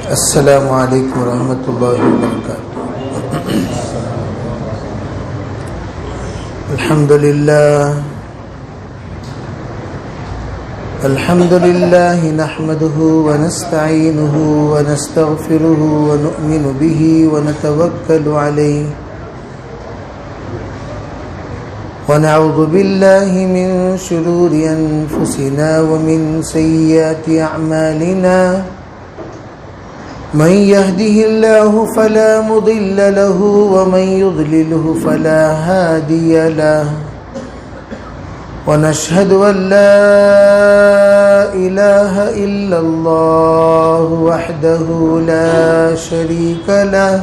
السلام علیکم ورحمۃ اللہ وبرکاتہ۔ الحمد للہ نحمده ونستعینه ونستغفره ونؤمن به ونتوکل علیہ ونعوذ باللہ من شرور انفسنا ومن سیئات اعمالنا من يهده الله فلا مضل له ومن يضلله فلا هادي له ونشهد أن لا إله إلا الله وحده لا شريك له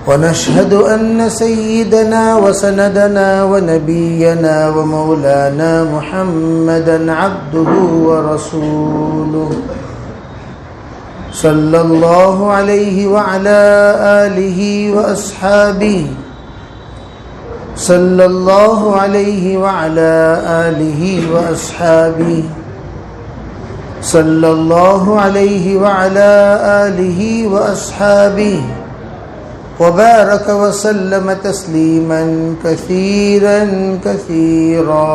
ونشهد أن سيدنا وسندنا ونبينا ومولانا محمدا عبده ورسوله صلی اللہ علیہ وعلى آلہ وأصحابہ صلی اللہ علیہ وعلى آلہ وأصحابہ صلی اللہ علیہ وعلى آلہ وأصحابہ وبارک وسلم تسلیما کثیرا کثیرا۔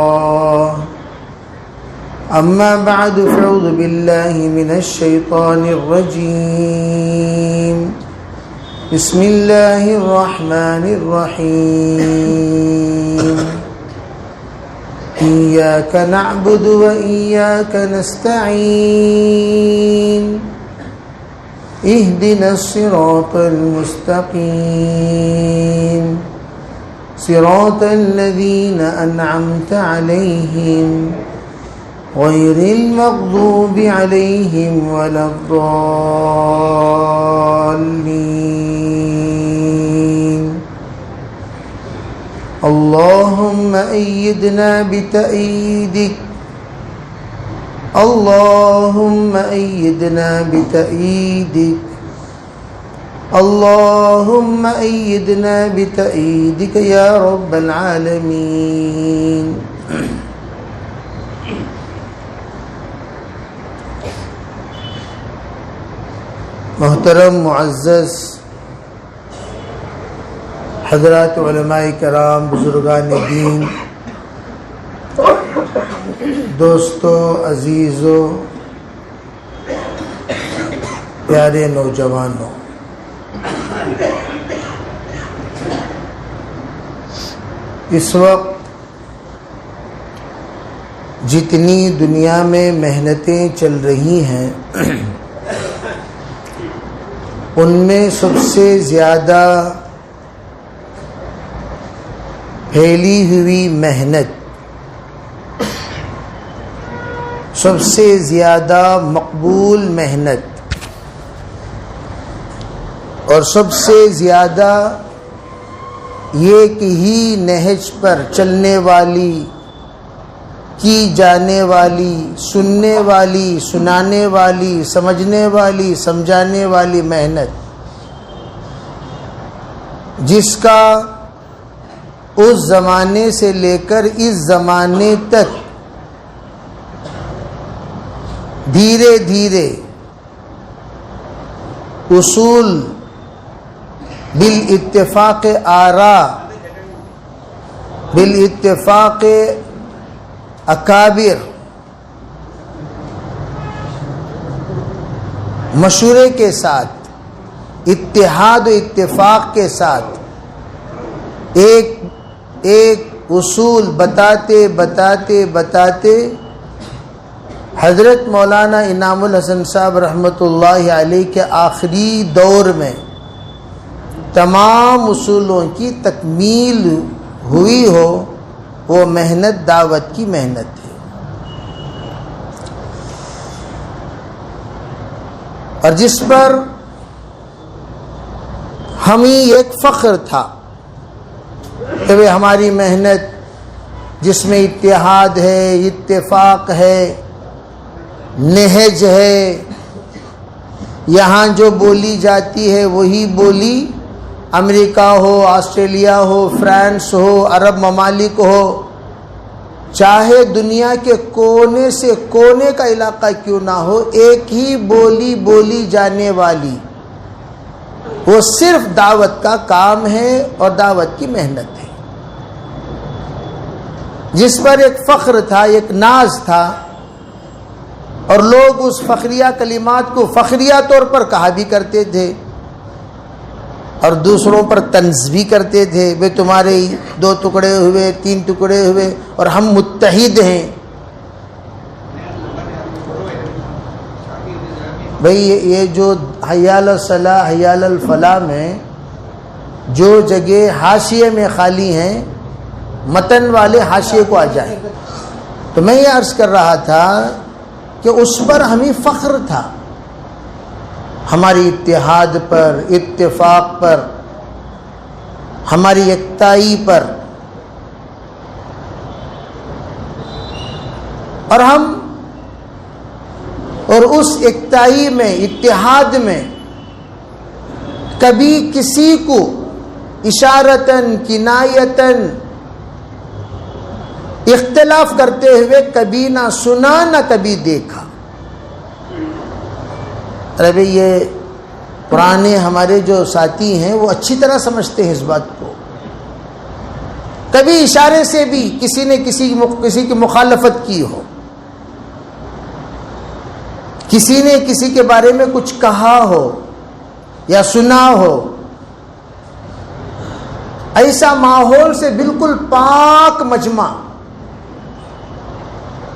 اما بعد فاعوذ باللہ من الشیطان الرجیم بسم اللہ الرحمن الرحیم ایاک نعبد و ایاک نستعین اہدنا الصراط المستقیم صراط الذین انعمت علیہم غیر المغضوب علیہم ولا الضالین۔ اللہم ایدنا بتأییدک اللہم ایدنا بتأییدک اللہم ایدنا بتأییدک یا رب العالمین۔ محترم معزز حضرات علماء کرام، بزرگان دین، دوستو، عزیزو، پیارے نوجوانوں، اس وقت جتنی دنیا میں محنتیں چل رہی ہیں ان میں سب سے زیادہ پھیلی ہوئی محنت، سب سے زیادہ مقبول محنت اور سب سے زیادہ ایک ہی نہج پر چلنے والی، کی جانے والی، سننے والی، سنانے والی، سمجھنے والی، سمجھانے والی محنت، جس کا اس زمانے سے لے کر اس زمانے تک دھیرے دھیرے اصول بالاتفاق آراء، بالاتفاق اکابر، مشورے کے ساتھ، اتحاد و اتفاق کے ساتھ ایک ایک اصول بتاتے بتاتے بتاتے حضرت مولانا انعام الحسن صاحب رحمۃ اللہ علیہ کے آخری دور میں تمام اصولوں کی تکمیل ہوئی ہو، وہ محنت دعوت کی محنت ہے۔ اور جس پر ہمیں ایک فخر تھا کہ وہ ہماری محنت جس میں اتحاد ہے، اتفاق ہے، نہج ہے، یہاں جو بولی جاتی ہے وہی بولی امریکہ ہو، آسٹریلیا ہو، فرانس ہو، عرب ممالک ہو، چاہے دنیا کے کونے سے کونے کا علاقہ کیوں نہ ہو، ایک ہی بولی بولی جانے والی، وہ صرف دعوت کا کام ہے اور دعوت کی محنت ہے، جس پر ایک فخر تھا، ایک ناز تھا، اور لوگ اس فخریہ کلمات کو فخریہ طور پر کہا بھی کرتے تھے اور دوسروں پر طنز بھی کرتے تھے، بے تمہارے 2 ٹکڑے ہوئے، 3 ٹکڑے ہوئے اور ہم متحد ہیں۔ بھئی یہ جو حی علی الصلاح حی علی الفلاح میں جو جگہ حاشیے میں خالی ہیں، متن والے حاشیے کو آ جائیں۔ تو میں یہ عرض کر رہا تھا کہ اس پر ہمیں فخر تھا، ہماری اتحاد پر، اتفاق پر، ہماری یکتائی پر، اور ہم اور اس یکتائی میں، اتحاد میں کبھی کسی کو اشارتاً کنایتاً اختلاف کرتے ہوئے کبھی نہ سنا نہ کبھی دیکھا۔ ارے بھئی یہ پرانے ہمارے جو ساتھی ہیں وہ اچھی طرح سمجھتے ہیں اس بات کو، کبھی اشارے سے بھی کسی نے کسی کی مخالفت کی ہو، کسی نے کسی کے بارے میں کچھ کہا ہو یا سنا ہو، ایسا ماحول سے بالکل پاک مجمع،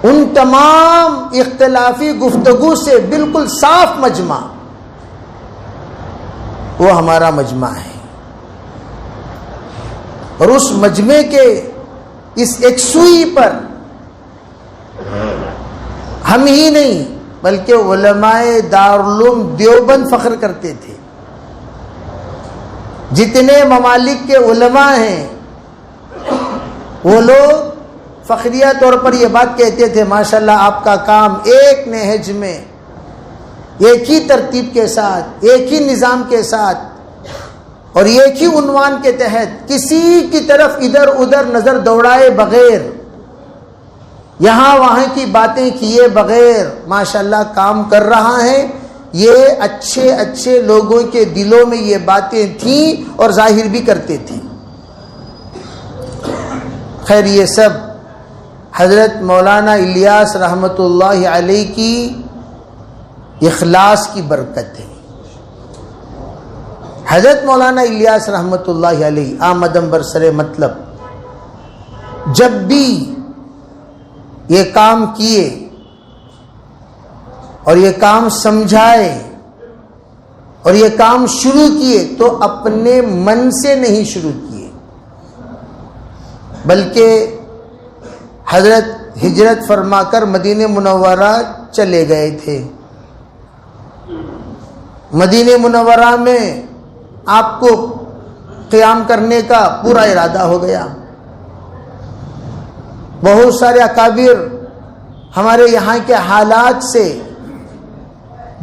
ان تمام اختلافی گفتگو سے بالکل صاف مجمع، وہ ہمارا مجمع ہے۔ اور اس مجمع کے اس یکسوئی پر ہم ہی نہیں بلکہ علماء دارالعلوم دیوبند فخر کرتے تھے۔ جتنے ممالک کے علماء ہیں وہ لوگ فخریہ طور پر یہ بات کہتے تھے، ماشاءاللہ آپ کا کام ایک نہج میں، ایک ہی ترتیب کے ساتھ، ایک ہی نظام کے ساتھ اور ایک ہی عنوان کے تحت، کسی کی طرف ادھر ادھر نظر دوڑائے بغیر، یہاں وہاں کی باتیں کیے بغیر ماشاءاللہ کام کر رہا ہے۔ یہ اچھے اچھے لوگوں کے دلوں میں یہ باتیں تھیں اور ظاہر بھی کرتے تھے۔ خیر یہ سب حضرت مولانا الیاس رحمۃ اللہ علیہ کی اخلاص کی برکت ہے۔ حضرت مولانا الیاس رحمۃ اللہ علیہ آمدم برسر مطلب جب بھی یہ کام کیے اور یہ کام سمجھائے اور یہ کام شروع کیے تو اپنے من سے نہیں شروع کیے، بلکہ حضرت ہجرت فرما کر مدینہ منورہ چلے گئے تھے۔ مدینہ منورہ میں آپ کو قیام کرنے کا پورا ارادہ ہو گیا۔ بہت سارے اکابر ہمارے یہاں کے حالات سے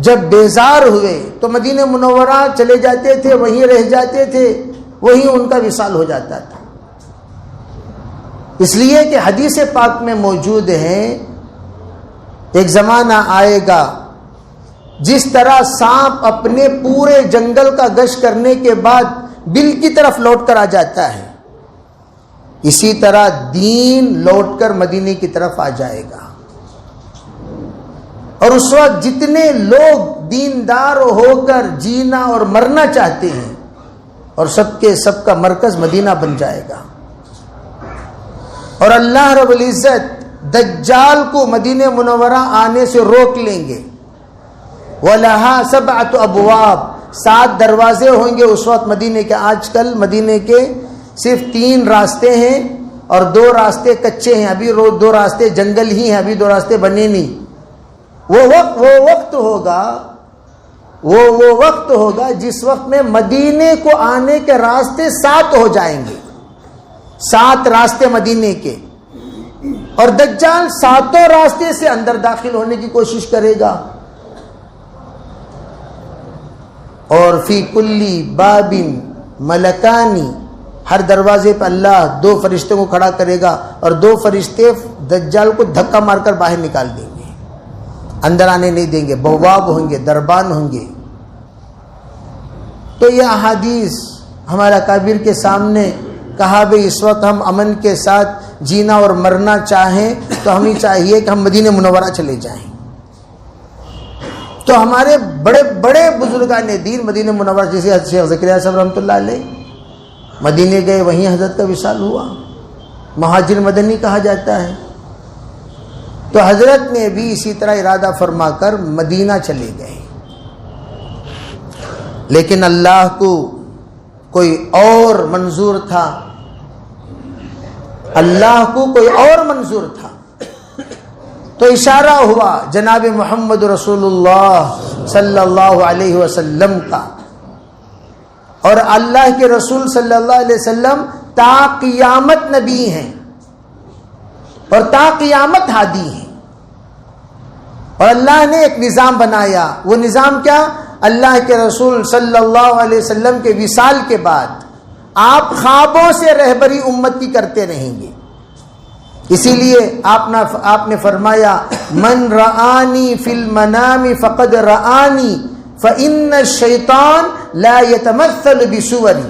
جب بیزار ہوئے تو مدینہ منورہ چلے جاتے تھے، وہیں رہ جاتے تھے، وہیں ان کا وصال ہو جاتا تھا۔ اس لیے کہ حدیث پاک میں موجود ہے، ایک زمانہ آئے گا جس طرح سانپ اپنے پورے جنگل کا گشت کرنے کے بعد بل کی طرف لوٹ کر آ جاتا ہے، اسی طرح دین لوٹ کر مدینے کی طرف آ جائے گا۔ اور اس وقت جتنے لوگ دیندار ہو کر جینا اور مرنا چاہتے ہیں، اور سب کے سب کا مرکز مدینہ بن جائے گا، اور اللہ رب العزت دجال کو مدینہ منورہ آنے سے روک لیں گے۔ وَلَهَا سَبْعَةُ أَبْوَابٍ، 7 دروازے ہوں گے اس وقت مدینے کے۔ آج کل مدینے کے صرف 3 راستے ہیں اور 2 راستے کچے ہیں، ابھی 2 راستے جنگل ہی ہیں، ابھی 2 راستے بنے نہیں۔ وہ وقت ہوگا جس وقت میں مدینے کو آنے کے راستے 7 ہو جائیں گے، 7 راستے مدینے کے، اور دجال 7 راستے سے اندر داخل ہونے کی کوشش کرے گا۔ اور فی کلی باب ملکانی، ہر دروازے پہ اللہ 2 فرشتوں کو کھڑا کرے گا، اور 2 فرشتے دجال کو دھکا مار کر باہر نکال دیں گے، اندر آنے نہیں دیں گے، بواب ہوں گے، دربان ہوں گے۔ تو یہ احادیث ہمارا کابر کے سامنے کہا بھئی اس وقت ہم امن کے ساتھ جینا اور مرنا چاہیں تو ہمیں چاہیے کہ ہم مدینہ منورہ چلے جائیں۔ تو ہمارے بڑے بڑے بزرگان دین مدینہ منورہ، جیسے شیخ زکریا صاحب رحمۃ اللہ علیہ مدینے گئے، وہیں حضرت کا وصال ہوا، مہاجر مدنی کہا جاتا ہے۔ تو حضرت نے بھی اسی طرح ارادہ فرما کر مدینہ چلے گئے، لیکن اللہ کو کوئی اور منظور تھا، اللہ کو کوئی اور منظور تھا۔ تو اشارہ ہوا جناب محمد رسول اللہ صلی اللہ علیہ وسلم کا، اور اللہ کے رسول صلی اللہ علیہ وسلم تا قیامت نبی ہیں اور تا قیامت ہادی ہیں، اور اللہ نے ایک نظام بنایا۔ وہ نظام کیا؟ اللہ کے رسول صلی اللہ علیہ وسلم کے وصال کے بعد آپ خوابوں سے رہبری امت کی کرتے رہیں گے۔ اسی لیے آپ نے فرمایا من رآنی فی المنام فقد رآنی فإن الشیطان لا يتمثل بصوری۔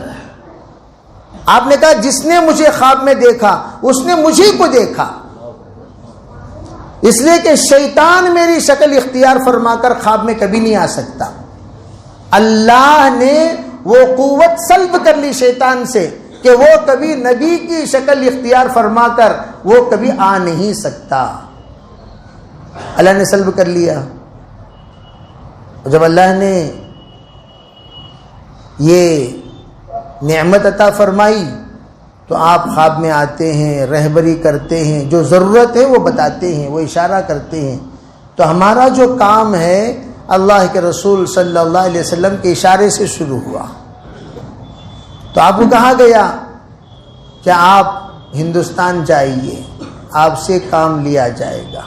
آپ نے کہا جس نے مجھے خواب میں دیکھا اس نے مجھے کو دیکھا، اس لیے کہ شیطان میری شکل اختیار فرما کر خواب میں کبھی نہیں آ سکتا۔ اللہ نے وہ قوت سلب کر لی شیطان سے کہ وہ کبھی نبی کی شکل اختیار فرما کر وہ کبھی آ نہیں سکتا، اللہ نے سلب کر لیا۔ جب اللہ نے یہ نعمت عطا فرمائی تو آپ خواب میں آتے ہیں، رہبری کرتے ہیں، جو ضرورت ہے وہ بتاتے ہیں، وہ اشارہ کرتے ہیں۔ تو ہمارا جو کام ہے اللہ کے رسول صلی اللہ علیہ وسلم کے اشارے سے شروع ہوا۔ تو آپ کو کہا گیا کہ آپ ہندوستان جائیے، آپ سے کام لیا جائے گا۔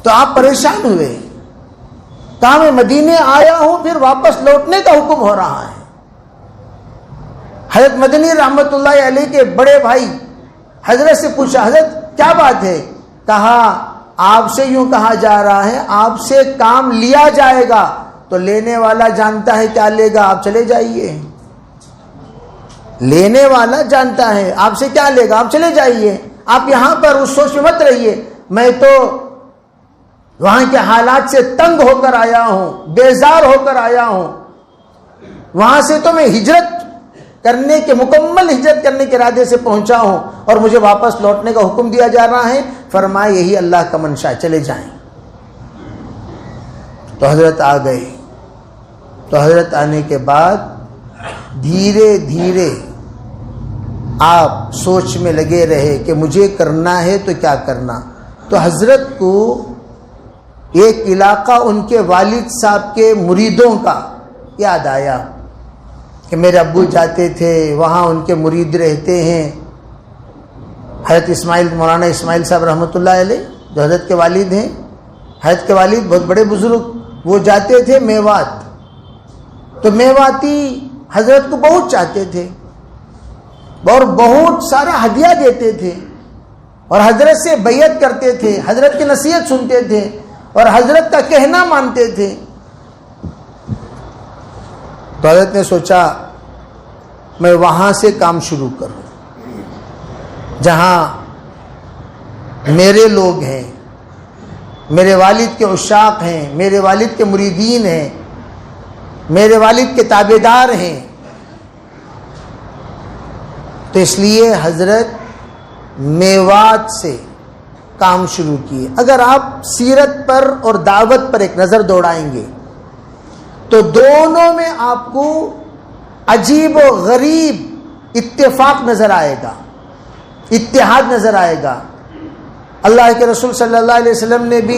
تو آپ پریشان ہوئے، کہا میں مدینے آیا ہوں پھر واپس لوٹنے کا حکم ہو رہا ہے۔ حضرت مدنی رحمت اللہ علیہ کے بڑے بھائی حضرت سے پوچھا حضرت کیا بات ہے؟ کہا آپ سے یوں کہا جا رہا ہے آپ سے کام لیا جائے گا، تو لینے والا جانتا ہے کیا لے گا، آپ چلے جائیے۔ لینے والا جانتا ہے آپ سے کیا لے گا، آپ چلے جائیے، آپ یہاں پر اس سوچ میں مت رہیے میں تو وہاں کے حالات سے تنگ ہو کر آیا ہوں، بیزار ہو کر آیا ہوں، وہاں سے تو میں ہجرت کرنے کے مکمل ہجرت کرنے کے ارادے سے پہنچا ہوں اور مجھے واپس لوٹنے کا حکم دیا جا رہا ہے۔ فرمایا یہی اللہ کا منشا، چلے جائیں۔ تو حضرت آ گئے۔ تو حضرت آنے کے بعد دھیرے دھیرے آپ سوچ میں لگے رہے کہ مجھے کرنا ہے تو کیا کرنا۔ تو حضرت کو ایک علاقہ ان کے والد صاحب کے مریدوں کا یاد آیا کہ میرے ابو جاتے تھے وہاں، ان کے مرید رہتے ہیں۔ حضرت اسماعیل، مولانا اسماعیل صاحب رحمۃ اللہ علیہ جو حضرت کے والد ہیں، حضرت کے والد بہت بڑے بزرگ، وہ جاتے تھے میوات۔ تو میواتی حضرت کو بہت چاہتے تھے اور بہت سارا ہدیہ دیتے تھے اور حضرت سے بیعت کرتے تھے، حضرت کی نصیحت سنتے تھے اور حضرت کا کہنا مانتے تھے۔ تو حضرت نے سوچا میں وہاں سے کام شروع کروں جہاں میرے لوگ ہیں، میرے والد کے عشاق ہیں، میرے والد کے مریدین ہیں، میرے والد کے تابع دار ہیں۔ تو اس لیے حضرت میوات سے کام شروع کیے۔ اگر آپ سیرت پر اور دعوت پر ایک نظر دوڑائیں گے تو دونوں میں آپ کو عجیب و غریب اتفاق نظر آئے گا، اتحاد نظر آئے گا۔ اللہ کے رسول صلی اللہ علیہ وسلم نے بھی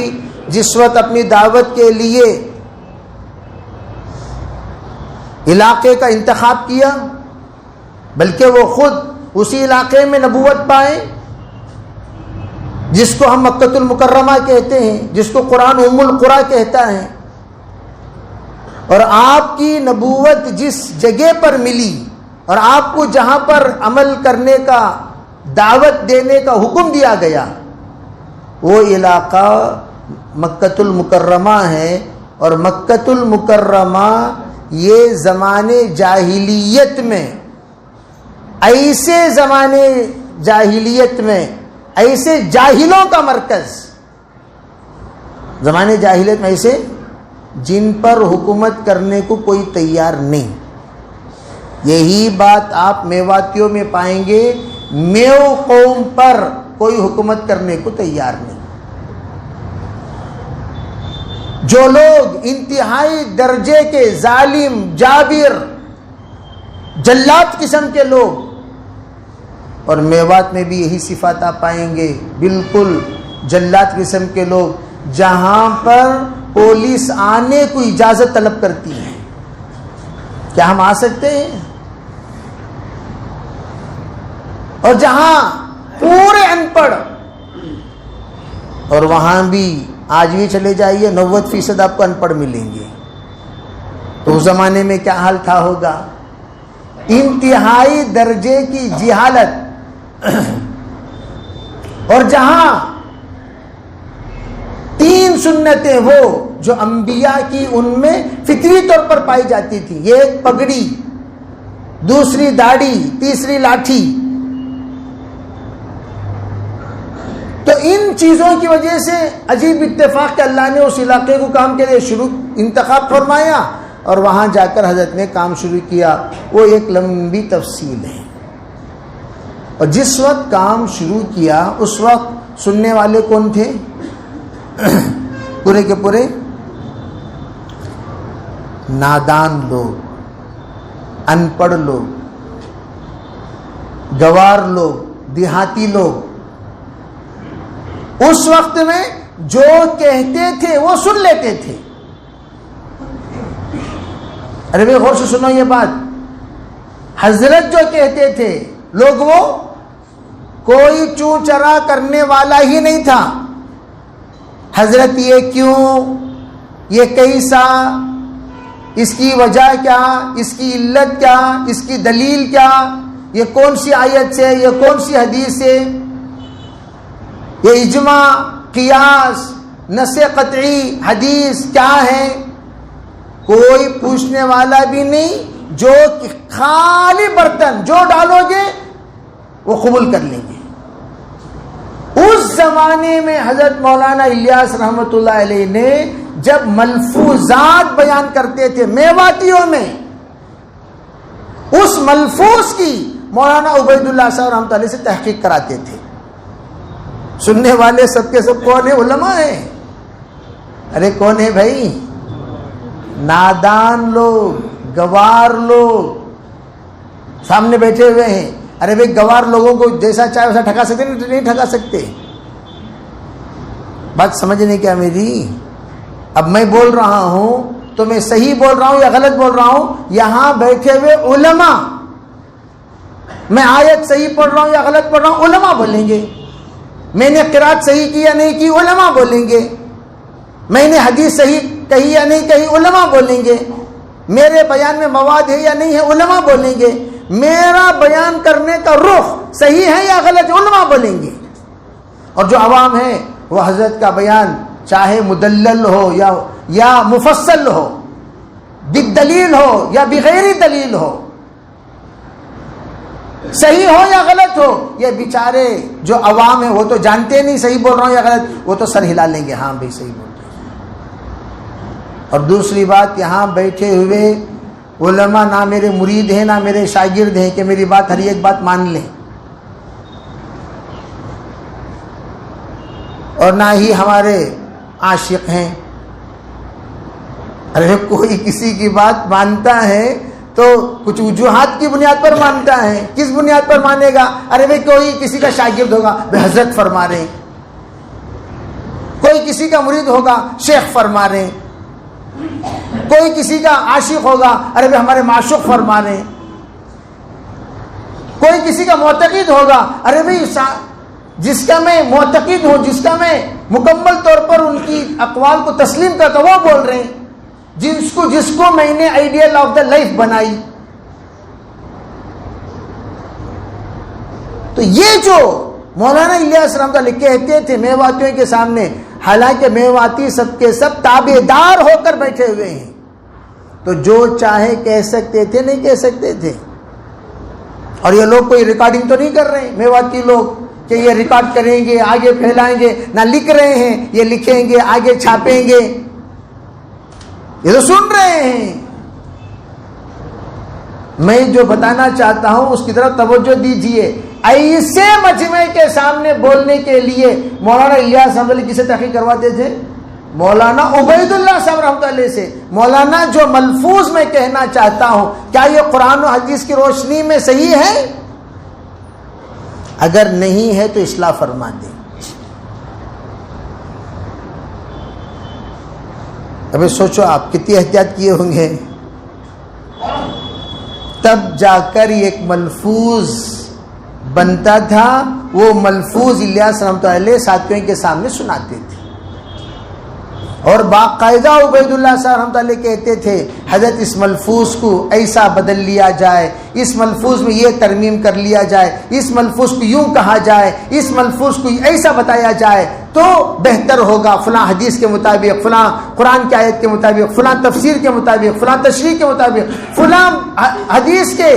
جس وقت اپنی دعوت کے لیے علاقے کا انتخاب کیا، بلکہ وہ خود اسی علاقے میں نبوت پائے جس کو ہم مکۃ المکرمہ کہتے ہیں، جس کو قرآن ام القریٰ کہتا ہے، اور آپ کی نبوت جس جگہ پر ملی اور آپ کو جہاں پر عمل کرنے کا دعوت دینے کا حکم دیا گیا، وہ علاقہ مکۃ المکرمہ ہے، اور مکۃ المکرمہ یہ زمانے جاہلیت میں، ایسے زمانے جاہلیت میں ایسے جاہلوں کا مرکز، زمانے جاہلیت میں ایسے جن پر حکومت کرنے کو کوئی تیار نہیں. یہی بات آپ میواتیوں میں پائیں گے، میو قوم پر کوئی حکومت کرنے کو تیار نہیں. جو لوگ انتہائی درجے کے ظالم، جابر، جلاد قسم کے لوگ، اور میوات میں بھی یہی صفات آپ پائیں گے، بالکل جلاد قسم کے لوگ، جہاں پر پولیس آنے کو اجازت طلب کرتی ہے. کیا ہم آ سکتے ہیں؟ اور جہاں پورے ان پڑھ، اور وہاں بھی آج بھی چلے جائیے 90% آپ کو ان پڑھ ملیں گے. تو اس زمانے میں کیا حال تھا ہوگا؟ انتہائی درجے کی جہالت. اور جہاں 3 سنتیں وہ جو انبیاء کی ان میں فطری طور پر پائی جاتی تھی، ایک پگڑی، دوسری داڑھی، تیسری لاٹھی. تو ان چیزوں کی وجہ سے عجیب اتفاق کہ اللہ نے اس علاقے کو کام کے لیے انتخاب فرمایا، اور وہاں جا کر حضرت نے کام شروع کیا. وہ ایک لمبی تفصیل ہے. اور جس وقت کام شروع کیا اس وقت سننے والے کون تھے؟ پورے کے پورے نادان لوگ، ان پڑھ لوگ، گوار لوگ، دیہاتی لوگ. اس وقت میں جو کہتے تھے وہ سن لیتے تھے. ارے بھائی غور سے سنو یہ بات. حضرت جو کہتے تھے لوگ، وہ کوئی چوں چرا کرنے والا ہی نہیں تھا. حضرت یہ کیوں، یہ کیسا، اس کی وجہ کیا، اس کی علت کیا، اس کی دلیل کیا، یہ کون سی آیت سے، یہ کون سی حدیث سے، یہ اجماع، قیاس، نص قطعی، حدیث کیا ہے، کوئی پوچھنے والا بھی نہیں. جو خالی برتن جو ڈالو گے وہ قبول کر لیں گے. اس زمانے میں حضرت مولانا الیاس رحمۃ اللہ علیہ نے جب ملفوظات بیان کرتے تھے میواتیوں میں، اس ملفوظ کی مولانا عبید اللہ صاحب رحمۃ اللہ سے تحقیق کراتے تھے. سننے والے سب کے سب کون ہیں؟ علماء ہیں. ارے کون ہے بھائی؟ نادان لوگ، گوار لوگ سامنے بیٹھے ہوئے ہیں. ارے بھائی گوار لوگوں کو جیسا چاہے ویسا ٹھگا سکتے نہیں ٹھگا سکتے. بات سمجھنے کیا میری؟ اب میں بول رہا ہوں تو میں صحیح بول رہا ہوں یا غلط بول رہا ہوں؟ یہاں بیٹھے ہوئے علماء، میں آیت صحیح پڑھ رہا ہوں یا غلط پڑھ رہا ہوں علماء بولیں گے. میں نے قرات صحیح کی یا نہیں کی علماء بولیں گے. میں نے حدیث صحیح کہی یا نہیں کہی علماء بولیں گے. میرے بیان میں مواد ہے یا نہیں ہے علماء بولیں گے. میرا بیان کرنے کا رخ صحیح ہے یا غلط علماء بولیں گے. اور جو عوام ہے وہ حضرت کا بیان چاہے مدلل ہو یا مفصل ہو، بالدلیل ہو یا بغیر دلیل ہو، صحیح ہو یا غلط ہو، یہ بیچارے جو عوام ہیں وہ تو جانتے نہیں صحیح بول رہا ہوں یا غلط، وہ تو سر ہلا لیں گے، ہاں بھائی صحیح بول رہے ہیں. اور دوسری بات، یہاں بیٹھے ہوئے علماء نہ میرے مرید ہیں نہ میرے شاگرد ہیں کہ میری بات ہر ایک بات مان لیں، اور نہ ہی ہمارے عاشق ہیں. ارے کوئی کسی کی بات مانتا ہے تو کچھ وجوہات کی بنیاد پر مانتا ہے. کس بنیاد پر مانے گا؟ ارے بھائی کوئی کسی کا شاگرد ہوگا، بھائی حضرت فرما رہے ہیں. کوئی کسی کا مرید ہوگا، شیخ فرما رہے ہیں. کوئی کسی کا عاشق ہوگا، ارے بھائی ہمارے معشوق فرما رہے ہیں. کوئی کسی کا معتقد ہوگا، ارے بھائی جس کا میں معتقد ہوں، جس کا میں مکمل طور پر ان کی اقوال کو تسلیم کرتا ہوں وہ بول رہے ہیں. جس کو میں نے آئیڈیل آف دا لائف بنائی. تو یہ جو مولانا الیاس رحمۃ اللہ علیہ کہتے تھے میواتیوں کے سامنے، حالانکہ میواتی سب کے سب تابع دار ہو کر بیٹھے ہوئے ہیں، تو جو چاہے کہہ سکتے تھے، نہیں کہہ سکتے تھے. اور یہ لوگ کوئی ریکارڈنگ تو نہیں کر رہے ہیں میواتی لوگ کہ یہ ریکارڈ کریں گے آگے پھیلائیں گے، نہ لکھ رہے ہیں یہ لکھیں گے آگے چھاپیں گے، یہ تو سن رہے ہیں. میں جو بتانا چاہتا ہوں اس کی طرف توجہ دیجئے. ایسے مجمع کے سامنے بولنے کے لیے مولانا الیاس رحمۃ اللہ کسے تحقیق کرواتے تھے؟ مولانا عبید اللہ صاحب رحمۃ اللہ سے. مولانا جو ملفوظ میں کہنا چاہتا ہوں کیا یہ قرآن و حدیث کی روشنی میں صحیح ہے؟ اگر نہیں ہے تو اصلاح فرما دیں. ابھی سوچو آپ کتنی احتیاط کیے ہوں گے، تب جا کر ایک ملفوظ بنتا تھا. وہ ملفوظ الیاس رحمۃ اللہ علیہ ساتھیوں کے سامنے سناتے تھے، اور باقاعدہ عبید اللہ صاحب رحمۃ اللہ کہتے تھے حضرت اس ملفوظ کو ایسا بدل لیا جائے، اس ملفوظ میں یہ ترمیم کر لیا جائے، اس ملفوظ کو یوں کہا جائے، اس ملفوظ کو ایسا بتایا جائے تو بہتر ہوگا، فلاں حدیث کے مطابق، فلاں قرآن کی آیت کے مطابق، فلاں تفسیر کے مطابق، فلاں تشریح کے مطابق، فلاں حدیث کے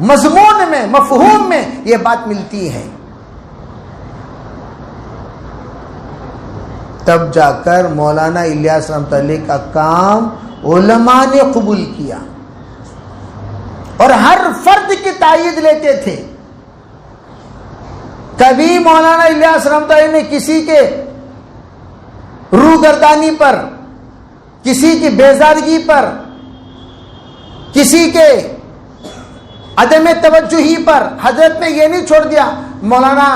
مضمون میں مفہوم میں یہ بات ملتی ہے. تب جا کر مولانا الیاس رحمۃ اللہ کا کام علماء نے قبول کیا اور ہر فرد کی تائید لیتے تھے. کبھی مولانا الیاس رحمۃ اللہ نے کسی کے روگردانی پر، کسی کی بیزارگی پر، کسی کے عدم توجہی پر حضرت نے یہ نہیں چھوڑ دیا. مولانا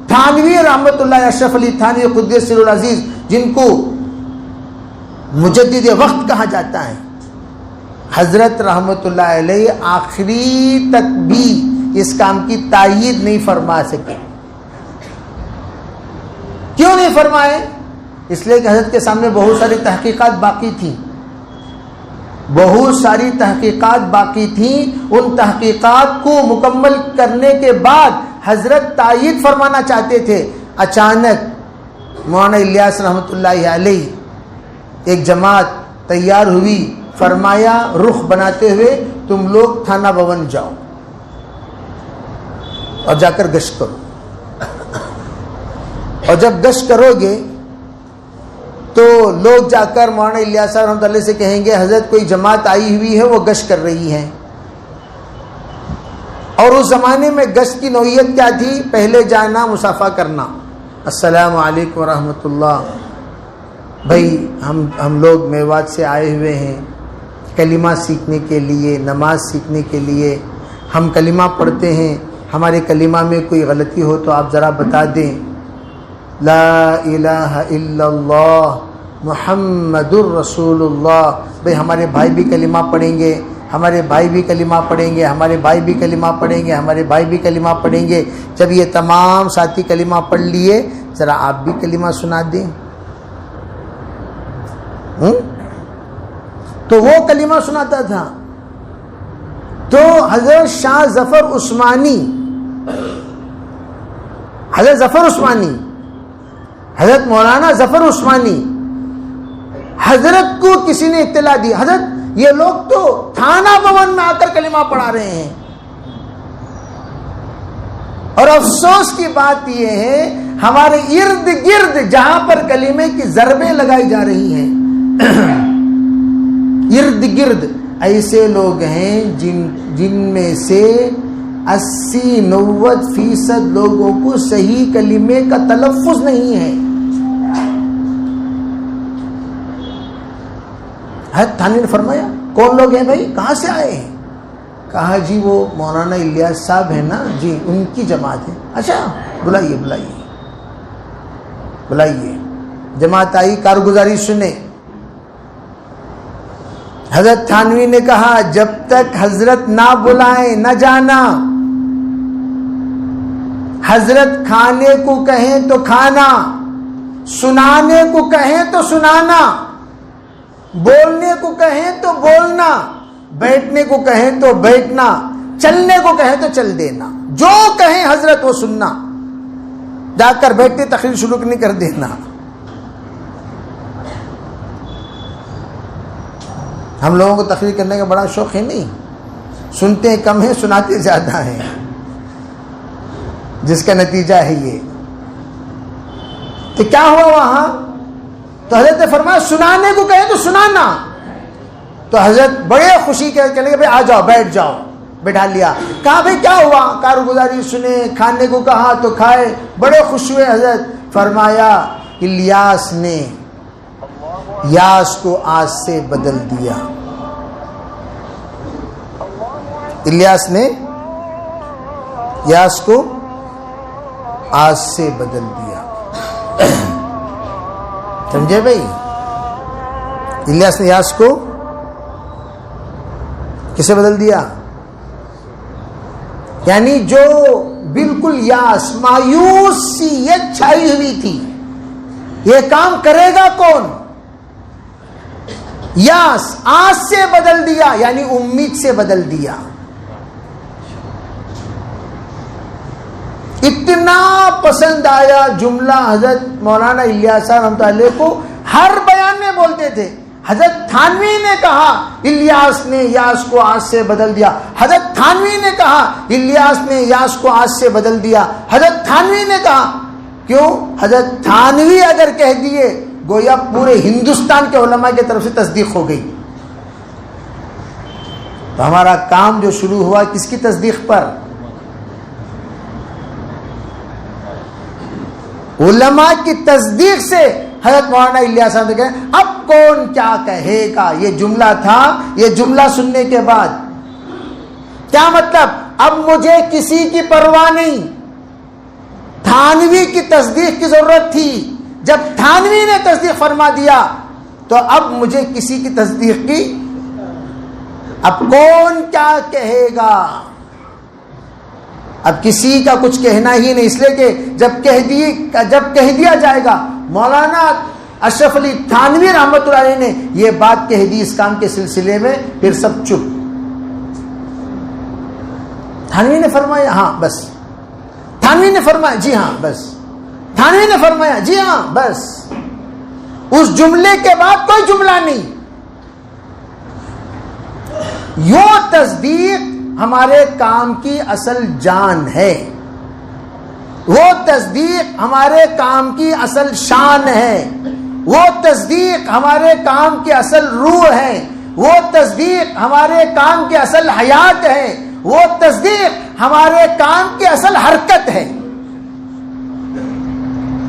تھانوی رحمت اللہ اشرف علی تھانوی قدس سر العزیز، جن کو مجدد وقت کہا جاتا ہے، حضرت رحمت اللہ علیہ آخری تک بھی اس کام کی تائید نہیں فرما سکے. کیوں نہیں فرمائے؟ اس لیے کہ حضرت کے سامنے بہت ساری تحقیقات باقی تھیں، بہت ساری تحقیقات باقی تھیں. ان تحقیقات کو مکمل کرنے کے بعد حضرت تائید فرمانا چاہتے تھے. اچانک مولانا الیاس رحمۃ اللہ علیہ ایک جماعت تیار ہوئی، فرمایا رخ بناتے ہوئے تم لوگ تھانہ بھون جاؤ اور جا کر گشت کرو، اور جب گشت کرو گے تو لوگ جا کر مولانا الیاس رحمۃ اللہ سے کہیں گے حضرت کوئی جماعت آئی ہوئی ہے، وہ گشت کر رہی ہے. اور اس زمانے میں گشت کی نوعیت کیا تھی؟ پہلے جانا، مصافحہ کرنا، السلام علیکم ورحمۃ اللہ، بھائی ہم لوگ میوات سے آئے ہوئے ہیں کلمہ سیکھنے کے لیے، نماز سیکھنے کے لیے. ہم کلمہ پڑھتے ہیں، ہمارے کلمہ میں کوئی غلطی ہو تو آپ ذرا بتا دیں. لا الہ الا اللہ محمد الرسول اللہ. بھائی ہمارے بھائی بھی کلمہ پڑھیں گے، ہمارے بھائی بھی کلمہ پڑھیں گے، ہمارے بھائی بھی کلمہ پڑھیں گے، ہمارے بھائی بھی کلمہ پڑھیں گے. جب یہ تمام ساتھی کلمہ پڑھ لیے ذرا آپ بھی کلمہ سنا دیں. تو وہ کلمہ سناتا تھا. تو حضرت شاہ ظفر عثمانی، حضرت ظفر عثمانی، حضرت مولانا ظفر عثمانی، حضرت کو کسی نے اطلاع دی حضرت یہ لوگ تو تھانہ بھون میں آ کر کلمہ پڑھا رہے ہیں. اور افسوس کی بات یہ ہے ہمارے ارد گرد جہاں پر کلمے کی ضربیں لگائی جا رہی ہیں ارد گرد ایسے لوگ ہیں جن میں سے 80-90% لوگوں کو صحیح کلمے کا تلفظ نہیں ہے. حضرت تھانوی نے فرمایا کون لوگ ہیں بھائی، کہاں سے آئے ہیں؟ کہا جی وہ مولانا الیاس صاحب ہیں نا جی، ان کی جماعت ہے. اچھا بلائیے بلائیے بلائیے. جماعت آئی، کارگزاری سنے. حضرت تھانوی نے کہا جب تک حضرت نہ بلائیں نہ جانا. حضرت کھانے کو کہیں تو کھانا، سنانے کو کہیں تو سنانا، بولنے کو کہیں تو بولنا، بیٹھنے کو کہیں تو بیٹھنا، چلنے کو کہیں تو چل دینا. جو کہیں حضرت وہ سننا، جا کر بیٹھتے تقریر شروع نہیں کر دینا. ہم لوگوں کو تقریر کرنے کا بڑا شوق ہے نہیں، سنتے کم ہیں سناتے زیادہ ہیں، جس کا نتیجہ ہے یہ. تو کیا ہوا وہاں؟ تو حضرت نے فرمایا سنانے کو کہے تو سنانا. تو حضرت بڑے خوشی کے کہنے لگے بھائی آ جاؤ بیٹھ جاؤ. بیٹھا لیا. کہا بھائی کیا ہوا؟ کارگزاری سنے، کھانے کو کہا تو کھائے، بڑے خوش ہوئے. حضرت فرمایا الیاس نے یاس کو آج سے بدل دیا. الیاس نے یاس کو آج سے بدل دیا. سمجھے بھائی؟ الیاس نے یاس کو کسے بدل دیا؟ یعنی جو بالکل یاس مایوسیت چھائی ہوئی تھی، یہ کام کرے گا کون؟ یاس آج سے بدل دیا، یعنی امید سے بدل دیا. اتنا پسند آیا جملہ حضرت مولانا الیاس صاحب رحمۃ اللہ علیہ کو، ہر بیان میں بولتے تھے. حضرت تھانوی نے کہا الیاس نے یاس کو آج سے بدل دیا. حضرت تھانوی نے کہا الیاس نے یاس کو آج سے بدل دیا. حضرت تھانوی نے کہا. کیوں؟ حضرت تھانوی اگر کہہ دیے گویا پورے ہندوستان کے علماء کی طرف سے تصدیق ہو گئی. تو ہمارا کام جو شروع ہوا کس کی تصدیق پر؟ علماء کی تصدیق سے. حضرت مولانا الیاس صاحب نے کہا اب کون کیا کہے گا. یہ جملہ تھا، یہ جملہ سننے کے بعد کیا مطلب؟ اب مجھے کسی کی پرواہ نہیں. تھانوی کی تصدیق کی ضرورت تھی، جب تھانوی نے تصدیق فرما دیا تو اب مجھے کسی کی تصدیق کی، اب کون کیا کہے گا؟ اب کسی کا کچھ کہنا ہی نہیں، اس لیے کہ جب کہہ دیا جائے گا. مولانا اشرف علی تھانوی رحمۃ اللہ علیہ نے یہ بات کہہ دی اس کام کے سلسلے میں، پھر سب چپ. تھانوی نے فرمایا ہاں بس، تھانوی نے فرمایا جی ہاں بس، تھانوی نے فرمایا جی ہاں بس. اس جملے کے بعد کوئی جملہ نہیں. یوں تصدیق ہمارے کام کی اصل جان ہے، وہ تصدیق ہمارے کام کی اصل شان ہے، وہ تصدیق ہمارے کام کی اصل روح ہے، وہ تصدیق ہمارے کام کی اصل حیات ہے، وہ تصدیق ہمارے کام کی اصل حرکت ہے.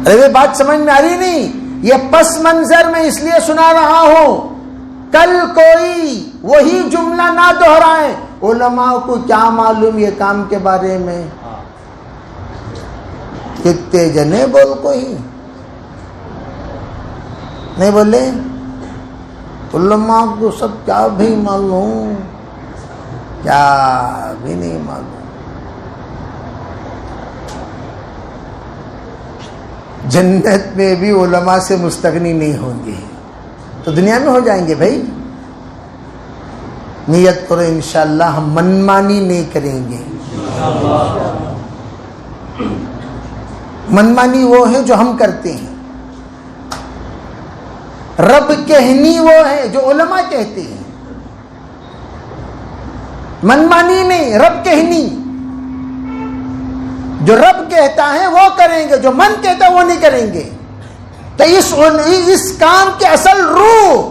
ارے بات سمجھ میں آ رہی نہیں؟ یہ پس منظر میں اس لیے سنا رہا ہوں کل کوئی وہی جملہ نہ دہرائیں. علماء کو کیا معلوم یہ کام کے بارے میں؟ کتنے جنے بول کوئی نہیں بولے. علماء کو سب کیا بھی معلوم، کیا بھی نہیں معلوم. جنت میں بھی علماء سے مستغنی نہیں ہوں گے تو دنیا میں ہو جائیں گے. بھائی نیت کرو انشاءاللہ ہم منمانی نہیں کریں گے. منمانی وہ ہے جو ہم کرتے ہیں، رب کہنی وہ ہے جو علماء کہتے ہیں. منمانی نہیں، رب کہنی. جو رب کہتا ہے وہ کریں گے، جو من کہتا ہے وہ نہیں کریں گے. تو اس کام کے اصل روح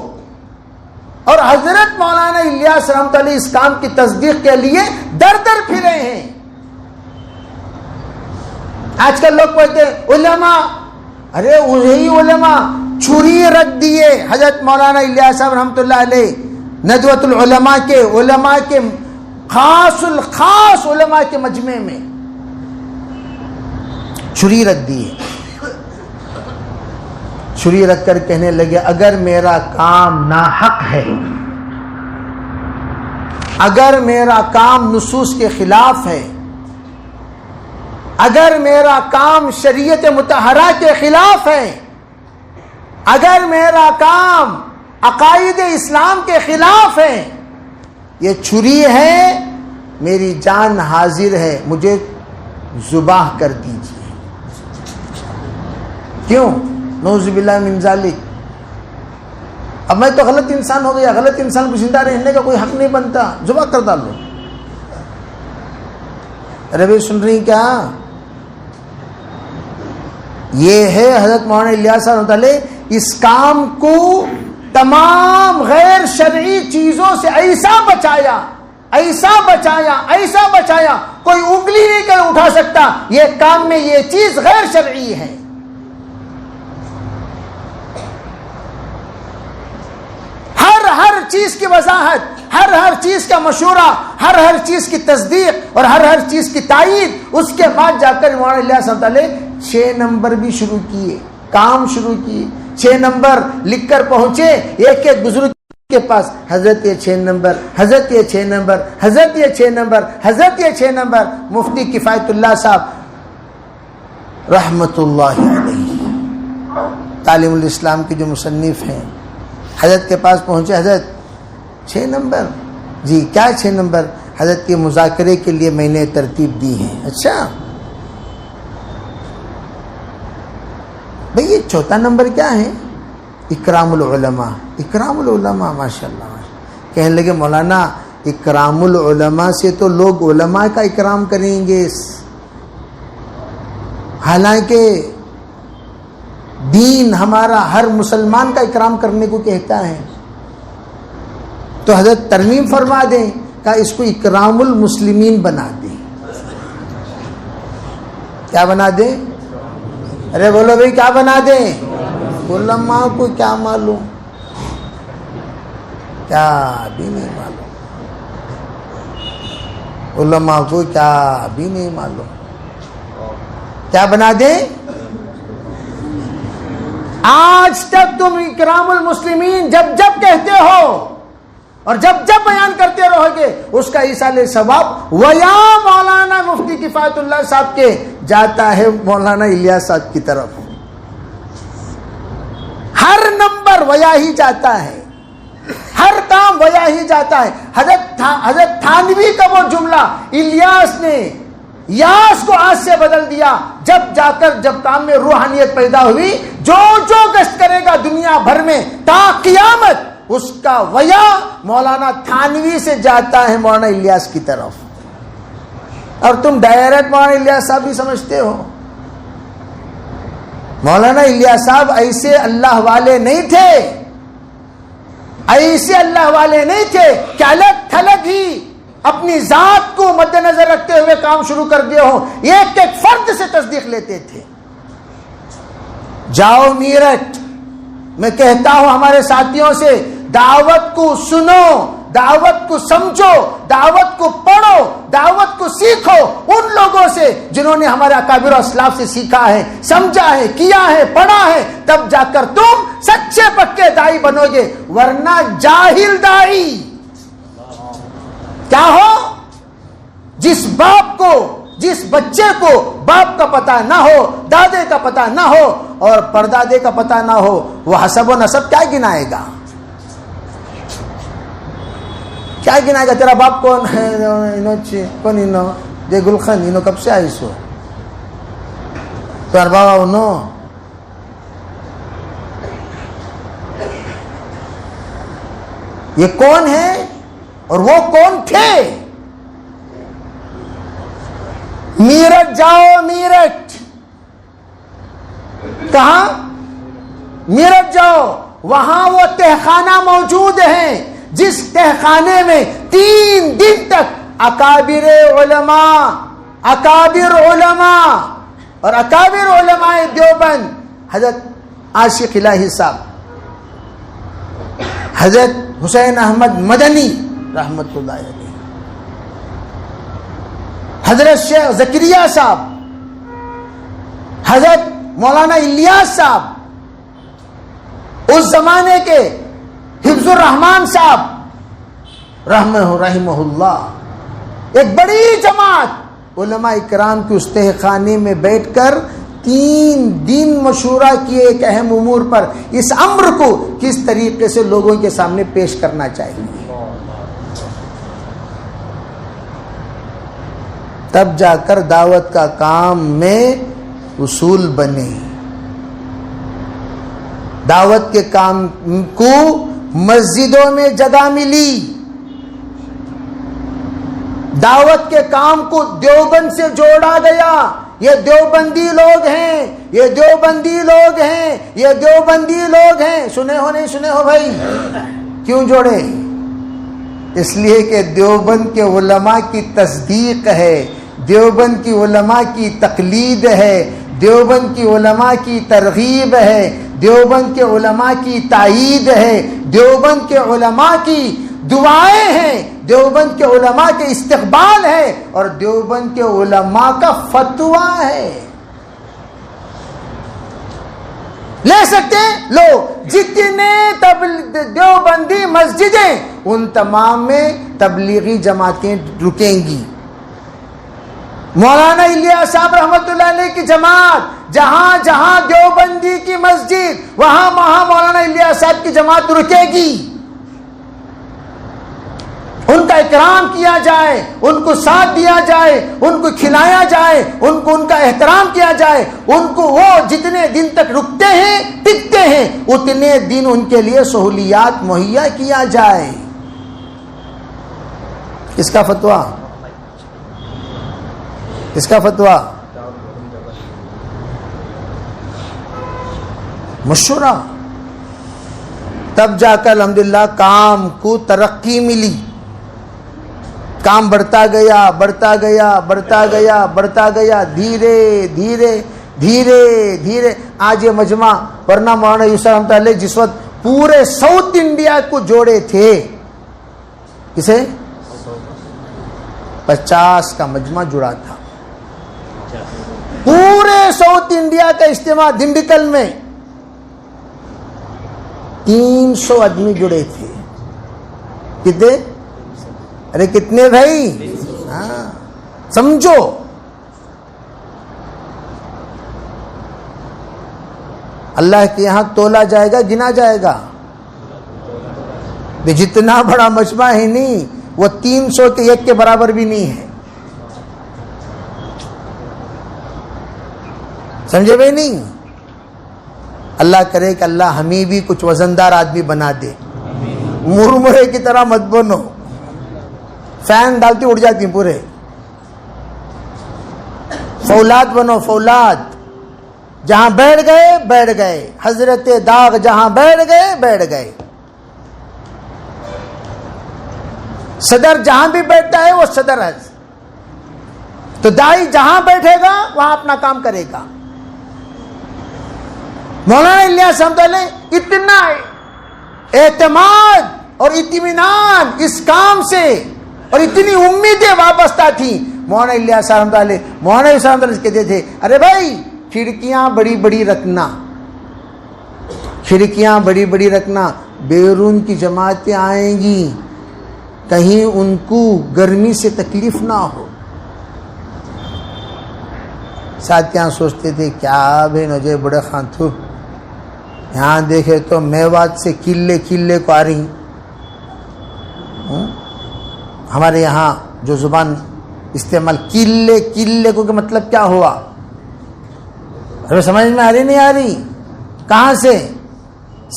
اور حضرت مولانا الیاس رحمۃ اللہ اس کام کی تصدیق کے لیے در در پھرے ہیں. آج کل لوگ کہتے ہیں علماء، ارے وہی علماء چھری رکھ دیے حضرت مولانا الیاس صاحب رحمۃ اللہ علیہ ندوۃ العلماء کے علماء کے خاص الخاص علماء کے مجمع میں چھری رکھ دیے. چھری رکھ کر کہنے لگے اگر میرا کام ناحق ہے، اگر میرا کام نصوص کے خلاف ہے، اگر میرا کام شریعت مطہرہ کے خلاف ہے، اگر میرا کام عقائد اسلام کے خلاف ہے، یہ چھری ہے، میری جان حاضر ہے، مجھے ذبح کر دیجیے. کیوں؟ نعوذ باللہ من ذالک. اب میں تو غلط انسان ہو گیا, غلط انسان کو زندہ رہنے کا کوئی حق نہیں بنتا, ذبح کر ڈالو. ارے بھائی سن رہی کیا؟ یہ ہے حضرت مولانا الیاس رحمۃ اللہ علیہ, اس کام کو تمام غیر شرعی چیزوں سے ایسا بچایا, ایسا بچایا, ایسا بچایا, کوئی انگلی نہیں کر اٹھا سکتا یہ کام میں یہ چیز غیر شرعی ہے. ہر چیز کی وضاحت, ہر چیز کا مشورہ, ہر چیز کی تصدیق اور ہر چیز کی تائید. اس کے بعد جا کر مولانا الیاس رحمۃ اللہ علیہ 6 نمبر بھی شروع کیے, کام شروع کیے. 6 نمبر لکھ کر پہنچے ایک ایک بزرگ کے پاس, حضرت یہ 6 نمبر, حضرت یہ 6 نمبر, حضرت یہ 6 نمبر, حضرت یہ 6 نمبر. مفتی کفایت اللہ صاحب رحمت اللہ علیہ, تعلیم الاسلام کے جو مصنف ہیں, حضرت کے پاس پہنچے. حضرت 6 نمبر؟ جی کیا 6 نمبر؟ حضرت کے مذاکرے کے لیے میں نے ترتیب دی ہے. اچھا بھئی یہ 4 نمبر کیا ہے؟ اکرام العلماء. اکرام العلماء, ماشاء اللہ. کہنے لگے مولانا اکرام العلماء سے تو لوگ علماء کا اکرام کریں گے, حالانکہ دین ہمارا ہر مسلمان کا اکرام کرنے کو کہتا ہے. تو حضرت ترمیم فرما دیں کہ اس کو اکرام المسلمین بنا دیں. کیا بنا دیں؟ ارے بولو بھائی کیا بنا دیں؟ علماء کو کیا معلوم, کیا بھی نہیں معلوم, علماء کو کیا بھی نہیں معلوم. کیا بنا دیں؟ آج تک تم اکرام المسلمین جب جب کہتے ہو اور جب جب بیان کرتے رہو گے, اس کا ایصال ثواب ویا مولانا مفتی کفایت اللہ صاحب کے جاتا ہے مولانا الیاس صاحب کی طرف. ہر نمبر ویا ہی جاتا ہے, ہر کام ویا ہی جاتا ہے. حضرت تھانوی کا وہ جملہ الیاس نے یاس کو آج سے بدل دیا. جب جا کر جب کام میں روحانیت پیدا ہوئی, جو گشت کرے گا دنیا بھر میں تا قیامت, اس کا ویا مولانا تھانوی سے جاتا ہے مولانا الیاس کی طرف. اور تم ڈائریکٹ مولانا الیاس صاحب بھی سمجھتے ہو. مولانا الیاس صاحب ایسے اللہ والے نہیں تھے, ایسے اللہ والے نہیں تھے کہ الگ تھلگ ہی اپنی ذات کو مد نظر رکھتے ہوئے کام شروع کر دیے ہو. ایک ایک فرد سے تصدیق لیتے تھے. جاؤ میرٹھ, میں کہتا ہوں ہمارے ساتھیوں سے, دعوت کو سنو, دعوت کو سمجھو, دعوت کو پڑھو, دعوت کو سیکھو ان لوگوں سے جنہوں نے ہمارے اکابر و اسلاف سے سیکھا ہے, سمجھا ہے, کیا ہے, پڑھا ہے. تب جا کر تم سچے پکے دائی بنو گے, ورنہ جاہل دائی کیا ہو؟ جس باپ کو, جس بچے کو باپ کا پتہ نہ ہو, دادے کا پتہ نہ ہو اور پردادے کا پتہ نہ ہو, وہ حسب و نسب کیا گنائے گا؟ کیا گنائے گا؟ تیرا باپ کون ہے؟ کون انو جے گلخن انو کب سے آئی سو تیرا بابا انو. یہ کون ہے اور وہ کون تھے؟ میرٹھ جاؤ, میرٹھ. کہاں؟ میرٹھ جاؤ, وہاں وہ تہخانہ موجود ہیں جس تہخانے میں 3 دن تک اکابر علماء اور اکابر علماء دیوبند, حضرت عاشق الہی صاحب, حضرت حسین احمد مدنی رحمت اللہ علیہ, حضرت شیخ زکریا صاحب, حضرت مولانا الیاس صاحب, اس زمانے کے حفظ الرحمان صاحب رحمہ اللہ, ایک بڑی جماعت علماء اکرام کے اس تہخانے میں بیٹھ کر 3 دن مشورہ کیے ایک اہم امور پر, اس امر کو کس طریقے سے لوگوں کے سامنے پیش کرنا چاہیے. تب جا کر دعوت کا کام میں اصول بنے. دعوت کے کام کو مسجدوں میں جگہ ملی. دعوت کے کام کو دیوبند سے جوڑا گیا. یہ دیوبندی لوگ ہیں، یہ دیوبندی لوگ ہیں، یہ دیوبندی لوگ ہیں. سنے ہو نہیں سنے ہو بھائی؟ کیوں جوڑے؟ اس لیے کہ دیوبند کے علماء کی تصدیق ہے، دیوبند کی علماء کی تقلید ہے، دیوبند کی علماء کی ترغیب ہے، دیوبند کے علماء کی تائید ہے، دیوبند کے علماء کی دعائیں ہیں، دیوبند کے علماء کے استقبال ہے، اور دیوبند کے علماء کا فتویٰ ہے. لے سکتے ہیں لو. جتنے دیوبندی مسجدیں ان تمام میں تبلیغی جماعتیں رکیں گی. مولانا الیاس صاحب رحمۃ اللہ علیہ کی جماعت جہاں جہاں دیوبندی کی مسجد وہاں مولانا الیاس صاحب کی جماعت رکے گی. ان کا اکرام کیا جائے، ان کو ساتھ دیا جائے، ان کو کھلایا جائے، ان کا احترام کیا جائے. ان کو وہ جتنے دن تک رکتے ہیں ٹکتے ہیں اتنے دن ان کے لیے سہولیات مہیا کیا جائے. اس کا فتویٰ، اس کا فتویٰ مشورہ. تب جا کر الحمدللہ کام کو ترقی ملی. کام بڑھتا گیا بڑھتا گیا بڑھتا گیا بڑھتا گیا، دھیرے دھیرے دھیرے دھیرے آج یہ مجمع، ورنہ مولانا یوسف رحمۃ اللہ جس وقت پورے ساؤتھ انڈیا کو جوڑے تھے، کسے 50 کا مجمع جڑا تھا. پورے ساؤتھ انڈیا کا اجتماع دنڈکل میں 300 آدمی جڑے تھے. کتنے؟ ارے کتنے بھائی؟ ہاں سمجھو. اللہ کے یہاں تولا جائے گا، گنا جائے گا. جتنا بڑا مجمع ہے نہیں، وہ 300 کے ایک کے برابر بھی نہیں ہے. سمجھے بھائی نہیں؟ اللہ کرے کہ اللہ ہمیں بھی کچھ وزندار آدمی بنا دے. مرمرے کی طرح مت بنو، فین ڈالتی اڑ جاتی ہیں پورے. فولاد بنو، فولاد. جہاں بیٹھ گئے بیٹھ گئے، حضرت داغ جہاں بیٹھ گئے بیٹھ گئے. صدر جہاں بھی بیٹھتا ہے وہ صدر ہے، تو دائی جہاں بیٹھے گا وہاں اپنا کام کرے گا. مولانا الیاس رحمۃ اللہ اتنا اعتماد اور اطمینان اس کام سے اور اتنی امیدیں وابستہ تھیں. مولانا الیاس رحمۃ اللہ، مولانا الیاس رحمۃ اللہ کہتے تھے ارے بھائی کھڑکیاں بڑی بڑی رکھنا، کھڑکیاں بڑی بڑی رکھنا، بیرون کی جماعتیں آئیں گی، کہیں ان کو گرمی سے تکلیف نہ ہو. ساتھیاں سوچتے تھے کیا بھائی نجے بڑے خان تھو، یہاں دیکھے تو میوات سے کلے کلے کو آ رہی. ہمارے یہاں جو زبان استعمال کلے کلے کو کہ مطلب کیا ہوا، ہمیں سمجھ میں آ رہی نہیں آ رہی؟ کہاں سے؟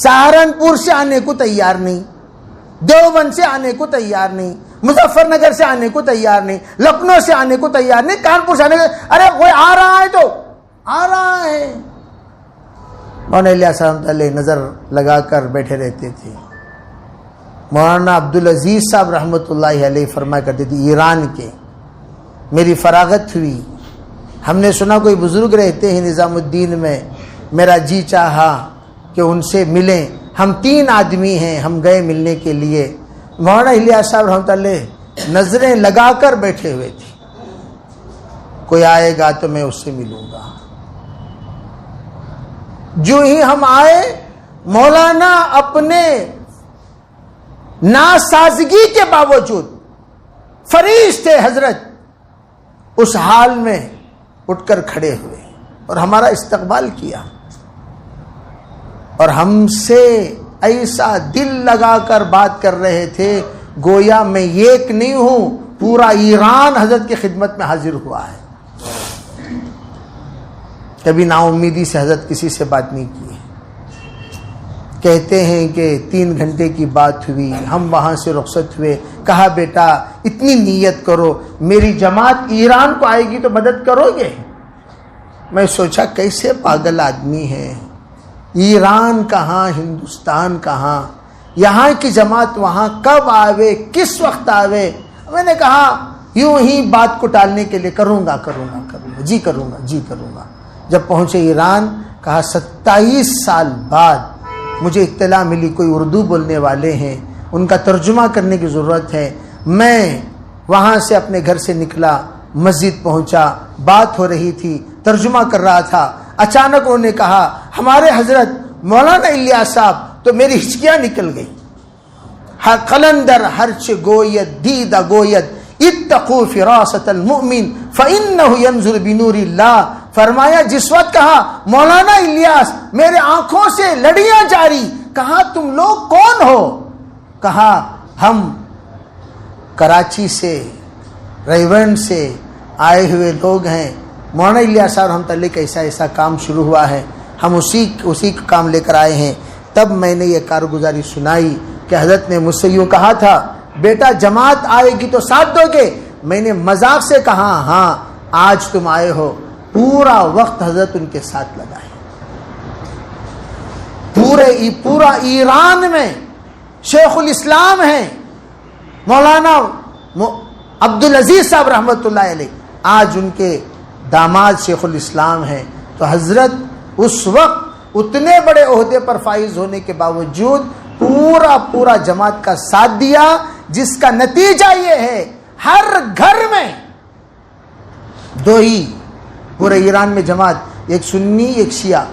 سہارنپور سے آنے کو تیار نہیں، دیوبند سے آنے کو تیار نہیں، مظفر نگر سے آنے کو تیار نہیں، لکھنؤ سے آنے کو تیار نہیں، کانپور سے آنے کو، ارے کوئی آ رہا ہے تو آ رہا ہے. مولانا الیاس رحمۃ اللہ نظر لگا کر بیٹھے رہتے تھے. مولانا عبدالعزیز صاحب رحمۃ اللہ علیہ فرمایا کرتے تھے ایران کے، میری فراغت ہوئی، ہم نے سنا کوئی بزرگ رہتے ہیں نظام الدین میں، میرا جی چاہا کہ ان سے ملیں. ہم 3 آدمی ہیں، ہم گئے ملنے کے لیے. مولانا الیاس صاحب رحمۃ اللہ نظریں لگا کر بیٹھے ہوئے تھے، کوئی آئے گا تو میں اس سے ملوں گا. جو ہی ہم آئے، مولانا اپنے ناسازگی کے باوجود فریض تھے حضرت، اس حال میں اٹھ کر کھڑے ہوئے اور ہمارا استقبال کیا، اور ہم سے ایسا دل لگا کر بات کر رہے تھے گویا میں ایک نہیں ہوں، پورا ایران حضرت کی خدمت میں حاضر ہوا ہے. کبھی نا امیدی سے حضرت کسی سے بات نہیں کی ہے. کہتے ہیں کہ 3 گھنٹے کی بات ہوئی, ہم وہاں سے رخصت ہوئے, کہا بیٹا اتنی نیت کرو, میری جماعت ایران کو آئے گی تو مدد کرو گے. میں سوچا کیسے پاگل آدمی ہے, ایران کہاں ہندوستان کہاں, یہاں کی جماعت وہاں کب آوے کس وقت آوے. میں نے کہا یوں ہی بات کو ٹالنے کے لیے کروں گا جی کروں گا. جب پہنچے ایران, کہا 27 سال بعد مجھے اطلاع ملی کوئی اردو بولنے والے ہیں, ان کا ترجمہ کرنے کی ضرورت ہے. میں وہاں سے اپنے گھر سے نکلا, مسجد پہنچا, بات ہو رہی تھی, ترجمہ کر رہا تھا. اچانک انہوں نے کہا ہمارے حضرت مولانا الیاس صاحب, تو میری ہچکیاں نکل گئی. قلندر ہرچ گوید دیدہ گوید اتقوا فراست المؤمن فإنه ينظر بنور اللہ. فرمایا جس وقت کہا مولانا الیاس, میرے آنکھوں سے لڑیاں جاری. کہا تم لوگ کون ہو؟ کہا ہم کراچی سے, ریونڈ سے آئے ہوئے لوگ ہیں. مولانا الیاس صاحب رحمۃ اللہ کا ایسا کام شروع ہوا ہے, ہم اسی کا کام لے کر آئے ہیں. تب میں نے یہ کارگزاری سنائی کہ حضرت نے مجھ سے یوں کہا تھا بیٹا جماعت آئے گی تو ساتھ دو گے. میں نے مذاق سے کہا ہاں آج تم آئے ہو. پورا وقت حضرت ان کے ساتھ لگائے. پورا ایران میں شیخ الاسلام ہیں مولانا عبدالعزیز صاحب رحمۃ اللہ علیہ, آج ان کے داماد شیخ الاسلام ہیں. تو حضرت اس وقت اتنے بڑے عہدے پر فائز ہونے کے باوجود پورا جماعت کا ساتھ دیا, جس کا نتیجہ یہ ہے ہر گھر میں 2 ہی پورے ایران میں جماعت, ایک سنی ایک شیعہ,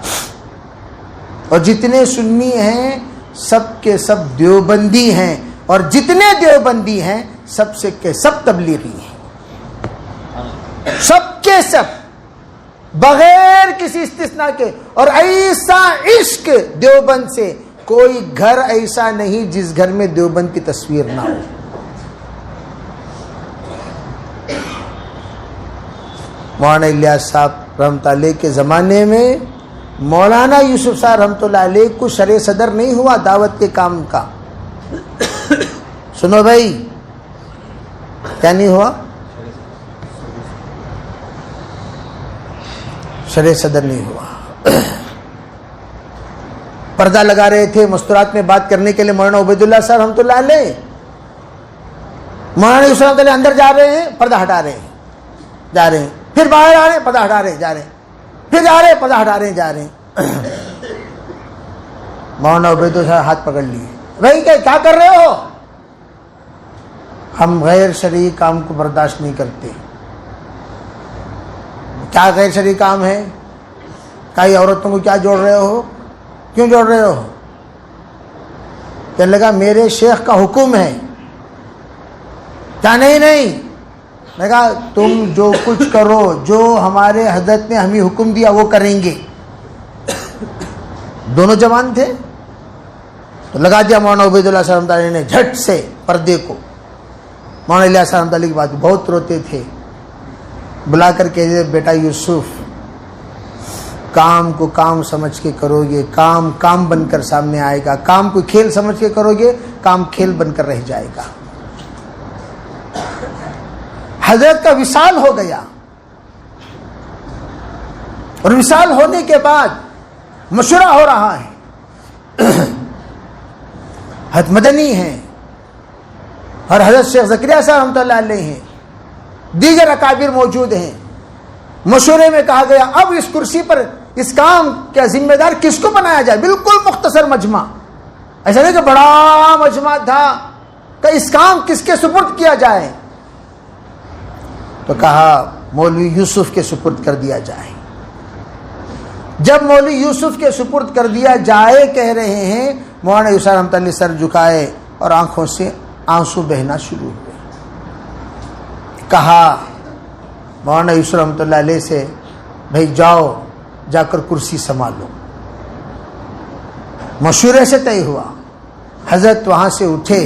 اور جتنے سنی ہیں سب کے سب دیوبندی ہیں, اور جتنے دیوبندی ہیں سب سے کے سب تبلیغی ہیں, سب کے سب بغیر کسی استثناء کے. اور ایسا عشق دیوبند سے, کوئی گھر ایسا نہیں جس گھر میں دیوبند کی تصویر نہ ہو. مولانا الیاس صاحب رحمۃ اللہ کے زمانے میں مولانا یوسف صاحب رحمۃ اللہ علیہ کو شرع صدر نہیں ہوا دعوت کے کام کا. سنو بھائی, کیا نہیں ہوا؟ شرع صدر نہیں ہوا. پردہ لگا رہے تھے مستورات میں بات کرنے کے لیے مولانا عبید اللہ صاحب رحمۃ اللہ علیہ. مولانا یوسف رحمۃ اللہ اندر جا رہے ہیں, پردہ ہٹا رہے ہیں, جا رہے ہیں, پھر باہر آ رہے ہیں, پردہ ہٹا رہے ہیں, جا رہے ہیں, پھر جا رہے ہیں, پردہ ہٹا رہے ہیں, جا رہے ہیں. مولانا عبید اللہ صاحب ہاتھ پکڑ لیے, بھائی کیا کر رہے ہو؟ ہم غیر شرعی کام کو برداشت نہیں کرتے. کیا غیر شرعی کام ہے؟ کئی عورتوں کو کیا جوڑ رہے ہو؟ کیوں جوڑ رہے ہو؟ کہنے لگا میرے شیخ کا حکم ہے. کیا نہیں. میں کہا تم جو کچھ کرو, جو ہمارے حضرت نے ہمیں حکم دیا وہ کریں گے. دونوں جوان تھے, تو لگا دیا مولانا عبید اللہ صاحب رحمۃ اللہ نے جھٹ سے پردے کو. مولانا الیاس صاحب رحمۃ اللہ کی بات بہت روتے تھے, بلا کر کہتے بیٹا یوسف کام کو کام سمجھ کے کرو گے, کام بن کر سامنے آئے گا. کام کو کھیل سمجھ کے کرو گے, کام کھیل بن کر رہ جائے گا. حضرت کا وصال ہو گیا, اور وصال ہونے کے بعد مشورہ ہو رہا ہے. حضرت مدنی ہیں اور حضرت شیخ زکریا صاحب رحمۃ اللہ علیہ ہیں, دیگر اکابر موجود ہیں. مشورے میں کہا گیا اب اس کرسی پر اس کام کا ذمہ دار کس کو بنایا جائے. بالکل مختصر مجمع, ایسا نہیں کہ بڑا مجمع تھا کہ اس کام کس کے سپرد کیا جائے. تو کہا مولوی یوسف کے سپرد کر دیا جائے. جب مولوی یوسف کے سپرد کر دیا جائے کہہ رہے ہیں, مولانا یوسف رحمۃ اللہ سر جھکائے اور آنکھوں سے آنسو بہنا شروع ہوئے. کہا مولانا یوسف رحمۃ اللہ علیہ سے بھائی جاؤ جا کر کرسی سنبھالو. مشورے سے طے ہوا. حضرت وہاں سے اٹھے,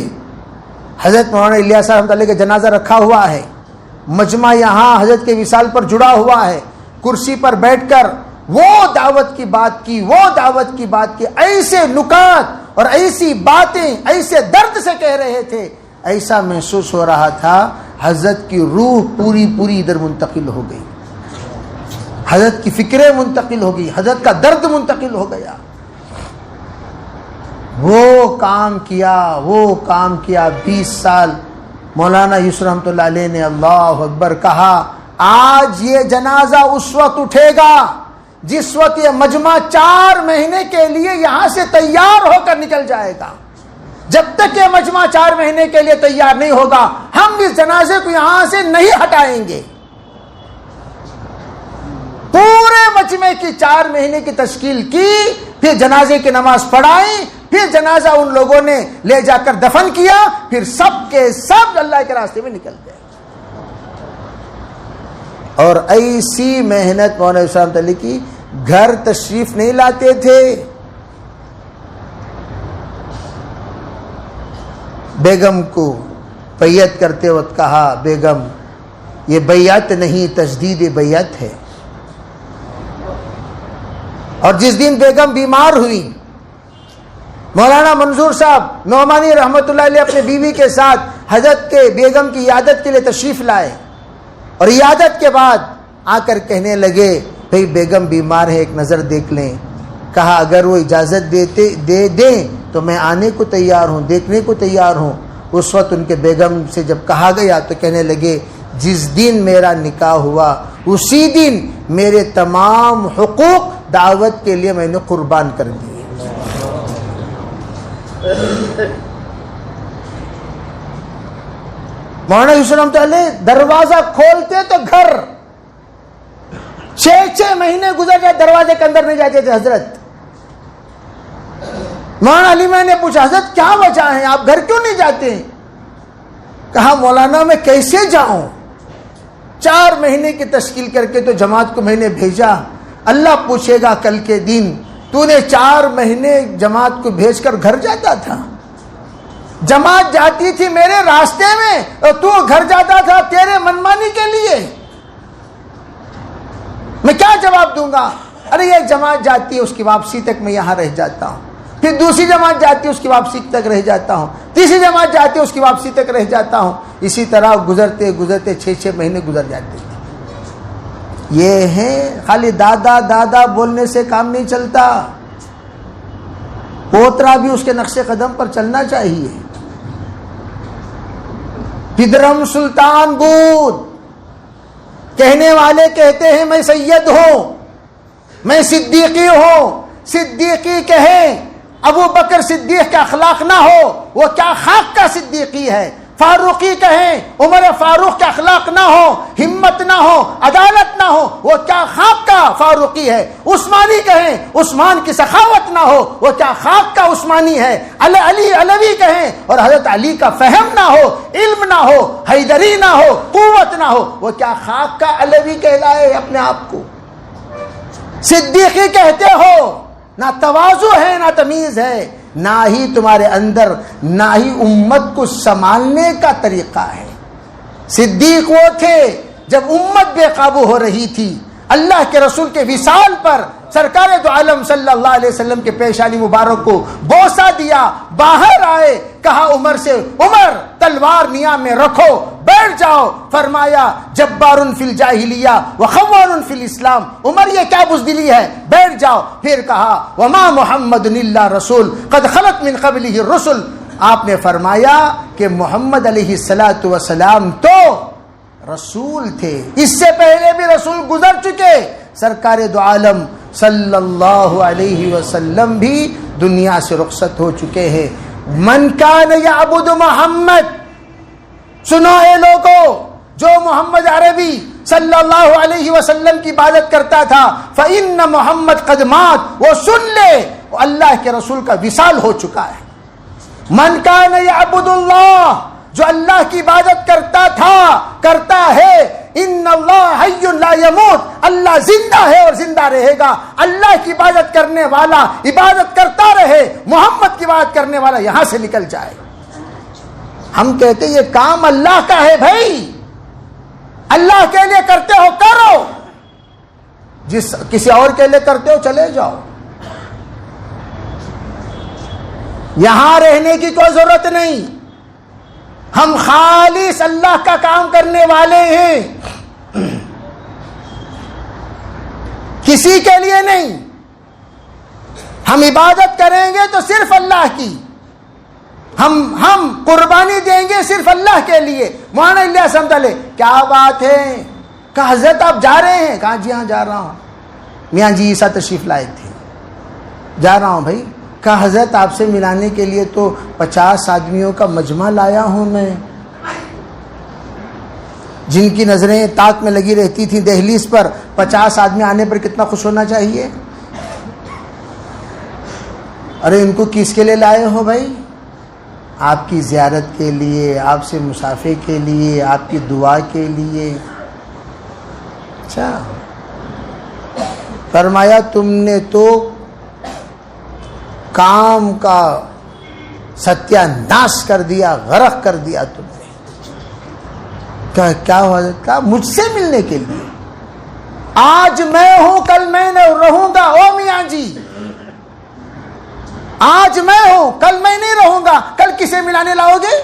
حضرت مولانا الیاس صاحب رحمۃ اللہ کا جنازہ رکھا ہوا ہے، مجمع یہاں حضرت کے وصال پر جڑا ہوا ہے، کرسی پر بیٹھ کر وہ دعوت کی بات کی، وہ دعوت کی بات کی، ایسے نکات اور ایسی باتیں ایسے درد سے کہہ رہے تھے، ایسا محسوس ہو رہا تھا حضرت کی روح پوری ادھر منتقل ہو گئی، حضرت کی فکریں منتقل ہو گئی، حضرت کا درد منتقل ہو گیا۔ وہ کام کیا 20 سال مولانا یوسف رحمۃ اللہ علیہ نے اللہ اکبر کہا۔ آج یہ جنازہ اس وقت اٹھے گا جس وقت یہ مجمع 4 مہینے کے لیے یہاں سے تیار ہو کر نکل جائے گا۔ جب تک یہ مجمع 4 مہینے کے لیے تیار نہیں ہوگا ہم اس جنازے کو یہاں سے نہیں ہٹائیں گے۔ پورے مجمع کی 4 مہینے کی تشکیل کی، پھر جنازے کی نماز پڑھائی، پھر جنازہ ان لوگوں نے لے جا کر دفن کیا، پھر سب کے سب اللہ کے راستے میں نکل گئے۔ اور ایسی محنت مولانا اسلام علی کی، گھر تشریف نہیں لاتے تھے۔ بیگم کو بیعت کرتے وقت کہا، بیگم یہ بیعت نہیں تجدید بیعت ہے۔ اور جس دن بیگم بیمار ہوئی، مولانا منظور صاحب نعمانی رحمۃ اللہ علیہ اپنے بیوی کے ساتھ حضرت کے بیگم کی عیادت کے لیے تشریف لائے، اور عیادت کے بعد آ کر کہنے لگے بھئی بیگم بیمار ہے، ایک نظر دیکھ لیں۔ کہا اگر وہ اجازت دے دیں تو میں آنے کو تیار ہوں، دیکھنے کو تیار ہوں۔ اس وقت ان کے بیگم سے جب کہا گیا تو کہنے لگے جس دن میرا نکاح ہوا اسی دن میرے تمام حقوق دعوت کے لیے میں نے قربان کر دیے۔ مولانا یوسف رحمۃ اللہ دروازہ کھولتے تو گھر 6 مہینے گزر جائے دروازے کے اندر نہیں جاتے تھے حضرت۔ مولانا علی میں نے پوچھا حضرت کیا وجہ ہے، آپ گھر کیوں نہیں جاتے؟ کہا مولانا میں کیسے جاؤں، 4 مہینے کی تشکیل کر کے تو جماعت کو میں نے بھیجا، اللہ پوچھے گا کل کے دن تو نے 4 مہینے جماعت کو بھیج کر گھر جاتا تھا؟ جماعت جاتی تھی میرے راستے میں اور تو گھر جاتا تھا تیرے منمانی کے لیے، میں کیا جواب دوں گا؟ ارے ایک جماعت جاتی ہے اس کی واپسی تک میں یہاں رہ جاتا ہوں، پھر دوسری جماعت جاتی ہے اس کی واپسی تک رہ جاتا ہوں، تیسری جماعت جاتی ہے اس کی واپسی تک رہ جاتا ہوں، اسی طرح گزرتے 6 مہینے گزر جاتے تھے۔ یہ ہے خالی دادا بولنے سے کام نہیں چلتا، پوترا بھی اس کے نقش قدم پر چلنا چاہیے۔ پدرم سلطان بود کہنے والے کہتے ہیں میں سید ہوں، میں صدیقی ہوں، صدیقی کہیں ابو بکر صدیق کا اخلاق نہ ہو وہ کیا خاک کا صدیقی ہے، فاروقی کہیں عمر فاروق کا اخلاق نہ ہو، ہمت نہ ہو، عدالت نہ ہو وہ کیا خاک کا فاروقی ہے، عثمانی کہیں عثمان کی سخاوت نہ ہو وہ کیا خاک کا عثمانی ہے، علی علوی کہیں اور حضرت علی کا فہم نہ ہو، علم نہ ہو، حیدری نہ ہو، قوت نہ ہو وہ کیا خاک کا علوی کہلائے اپنے آپ کو۔ صدیقی کہتے ہو، نہ تواضع ہے نہ تمیز ہے، نہ ہی تمہارے اندر نہ ہی امت کو سنبھالنے کا طریقہ ہے۔ صدیق وہ تھے جب امت بے قابو ہو رہی تھی، اللہ کے رسول کے وصال پر سرکار دو عالم صلی اللہ علیہ وسلم کے پیشانی مبارک کو بوسہ دیا، باہر آئے، کہا عمر سے عمر تلوار نیام میں رکھو، بیٹھ جاؤ، فرمایا جبار فی الجاہلیہ وخوان فی الاسلام، عمر یہ کیا بزدلی ہے، بیٹھ جاؤ۔ پھر کہا وما محمد الا رسول قد خلت من قبلہ الرسل، آپ نے فرمایا کہ محمد علیہ الصلوۃ والسلام تو رسول تھے، اس سے پہلے بھی رسول گزر چکے، سرکار دو عالم صلی اللہ علیہ وسلم بھی دنیا سے رخصت ہو چکے ہیں۔ من کان یعبد محمد، سنو اے لوگو جو محمد عربی صلی اللہ علیہ وسلم کی عبادت کرتا تھا، فإن محمد قد مات، وہ سن لے وہ اللہ کے رسول کا وصال ہو چکا ہے۔ من کان یعبد اللہ، جو اللہ کی عبادت کرتا تھا کرتا ہے، ان اللہ حی لا یموت، اللہ زندہ ہے اور زندہ رہے گا، اللہ کی عبادت کرنے والا عبادت کرتا رہے، محمد کی عبادت کرنے والا یہاں سے نکل جائے۔ ہم کہتے یہ کام اللہ کا ہے بھائی، اللہ کے لیے کرتے ہو کرو، جس کسی اور کے لیے کرتے ہو چلے جاؤ، یہاں رہنے کی کوئی ضرورت نہیں، ہم خالص اللہ کا کام کرنے والے ہیں، کسی کے لیے نہیں، ہم عبادت کریں گے تو صرف اللہ کی، ہم قربانی دیں گے صرف اللہ کے لیے۔ مولانا الیاس رحمۃ اللہ علیہ، کیا بات ہے، کہا حضرت آپ جا رہے ہیں؟ کہا جی ہاں جا رہا ہوں۔ میاں جی عیسیٰ تشریف لائے تھے، جا رہا ہوں بھائی۔ کہا حضرت آپ سے ملانے کے لیے تو 50 آدمیوں کا مجمع لایا ہوں میں، جن کی نظریں طاق میں لگی رہتی تھیں دہلیز پر، 50 آدمی آنے پر کتنا خوش ہونا چاہیے۔ ارے ان کو کس کے لیے لائے ہو بھائی؟ آپ کی زیارت کے لیے، آپ سے مصافحے کے لیے، آپ کی دعا کے لیے۔ اچھا، فرمایا تم نے تو کام کا ستیہ ناش کر دیا، غرق کر دیا تم نے۔ کیا ہوا؟ کہا مجھ سے ملنے کے لیے، آج میں ہوں کل میں نہ رہوں گا، او میاں جی آج میں ہوں کل میں نہیں رہوں گا، کل کسے ملانے لاؤ گے؟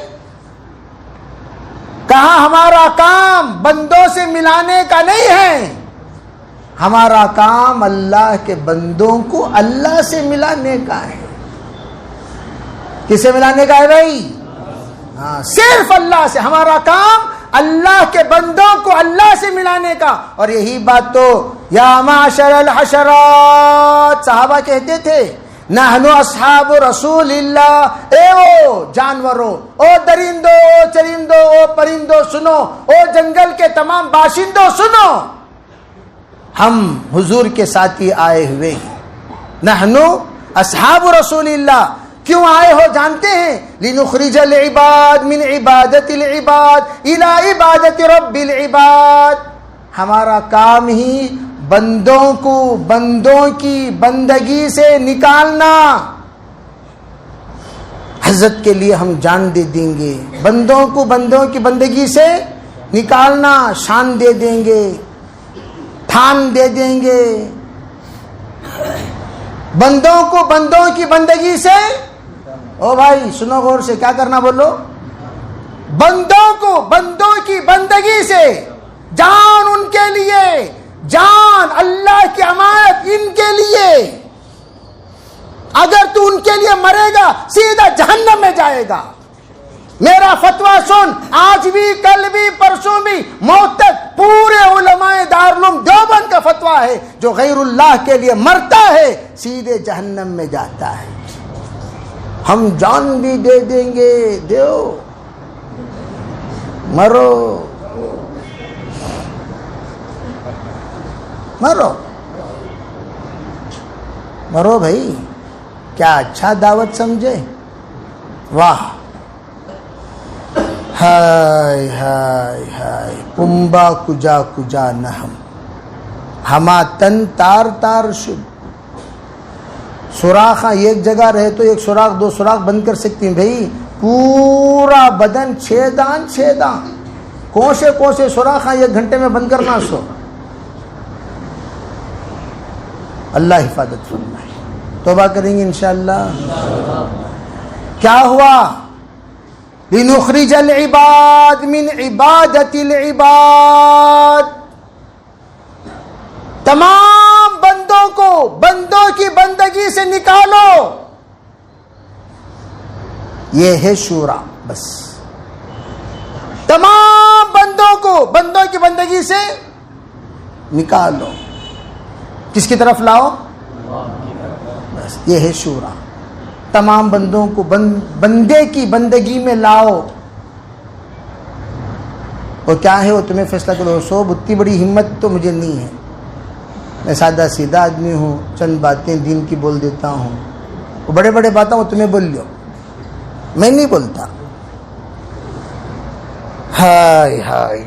کہا ہمارا کام بندوں سے ملانے کا نہیں ہے، ہمارا کام اللہ کے بندوں کو اللہ سے ملانے کا ہے۔ کسے ملانے کا ہے بھائی؟ ہاں، صرف اللہ سے۔ ہمارا کام اللہ کے بندوں کو اللہ سے ملانے کا۔ اور یہی بات تو یا معاشر الحشرات صحابہ کہتے تھے، نحن اصحاب رسول اللہ، اے او جانوروں، او درندوں، او چرندوں، او پرندوں سنو، او جنگل کے تمام باشندوں سنو، ہم حضور کے ساتھ ہی آئے ہوئے ہیں۔ نحن اصحاب رسول اللہ، کیوں آئے ہو جانتے ہیں؟ لنخرج العباد من عبادت العباد الى عبادت رب العباد، ہمارا کام ہی بندوں کو بندوں کی بندگی سے نکالنا۔ حضرت کے لیے ہم جان دے دیں گے، بندوں کو بندوں کی بندگی سے نکالنا، شان دے دیں گے، ٹھان دے دیں گے، بندوں کو بندوں کی بندگی سے۔ او بھائی سنو غور سے، کیا کرنا بولو؟ بندوں کو بندوں کی بندگی سے، جان ان کے لیے، جان اللہ کی امانت ان کے لیے۔ اگر تو ان کے لیے مرے گا سیدھا جہنم میں جائے گا۔ میرا فتویٰ سن، آج بھی کل بھی پرسوں بھی موت تک پورے علماء دارالعلوم دیوبند کا فتویٰ ہے، جو غیر اللہ کے لیے مرتا ہے سیدھے جہنم میں جاتا ہے۔ ہم جان بھی دے دیں گے، دیو مرو مرو مرو بھائی، کیا اچھا دعوت سمجھے، واہ، ہائے ہائے ہائے، پمبا کجا کجا نہم، ہما تن تار تار شد۔ سوراخ ایک جگہ رہے تو ایک سوراخ دو سوراخ بند کر سکتی ہیں بھائی، پورا بدن چھیدان چھیدان، کوسے سوراخ ایک گھنٹے میں بند کرنا سو۔ اللہ حفاظت فرمائے، توبہ کریں گے انشاءاللہ۔ کیا ہوا؟ لنخرج العباد من عبادت العباد، تمام بندوں کو بندوں کی بندگی سے نکالو۔ یہ ہے شورا، بس تمام بندوں کو بندوں کی بندگی سے نکالو، کس کی طرف لاؤ؟ بس یہ ہے شورا، تمام بندوں کو بندے کی بندگی میں لاؤ۔ اور کیا ہے وہ تمہیں فیصلہ کرو، سو اتنی بڑی ہمت تو مجھے نہیں ہے، میں سادہ سیدھا آدمی ہوں، چند باتیں دین کی بول دیتا ہوں، وہ بڑے بڑے باتیں وہ تمہیں بول لو، میں نہیں بولتا۔ ہائے ہائے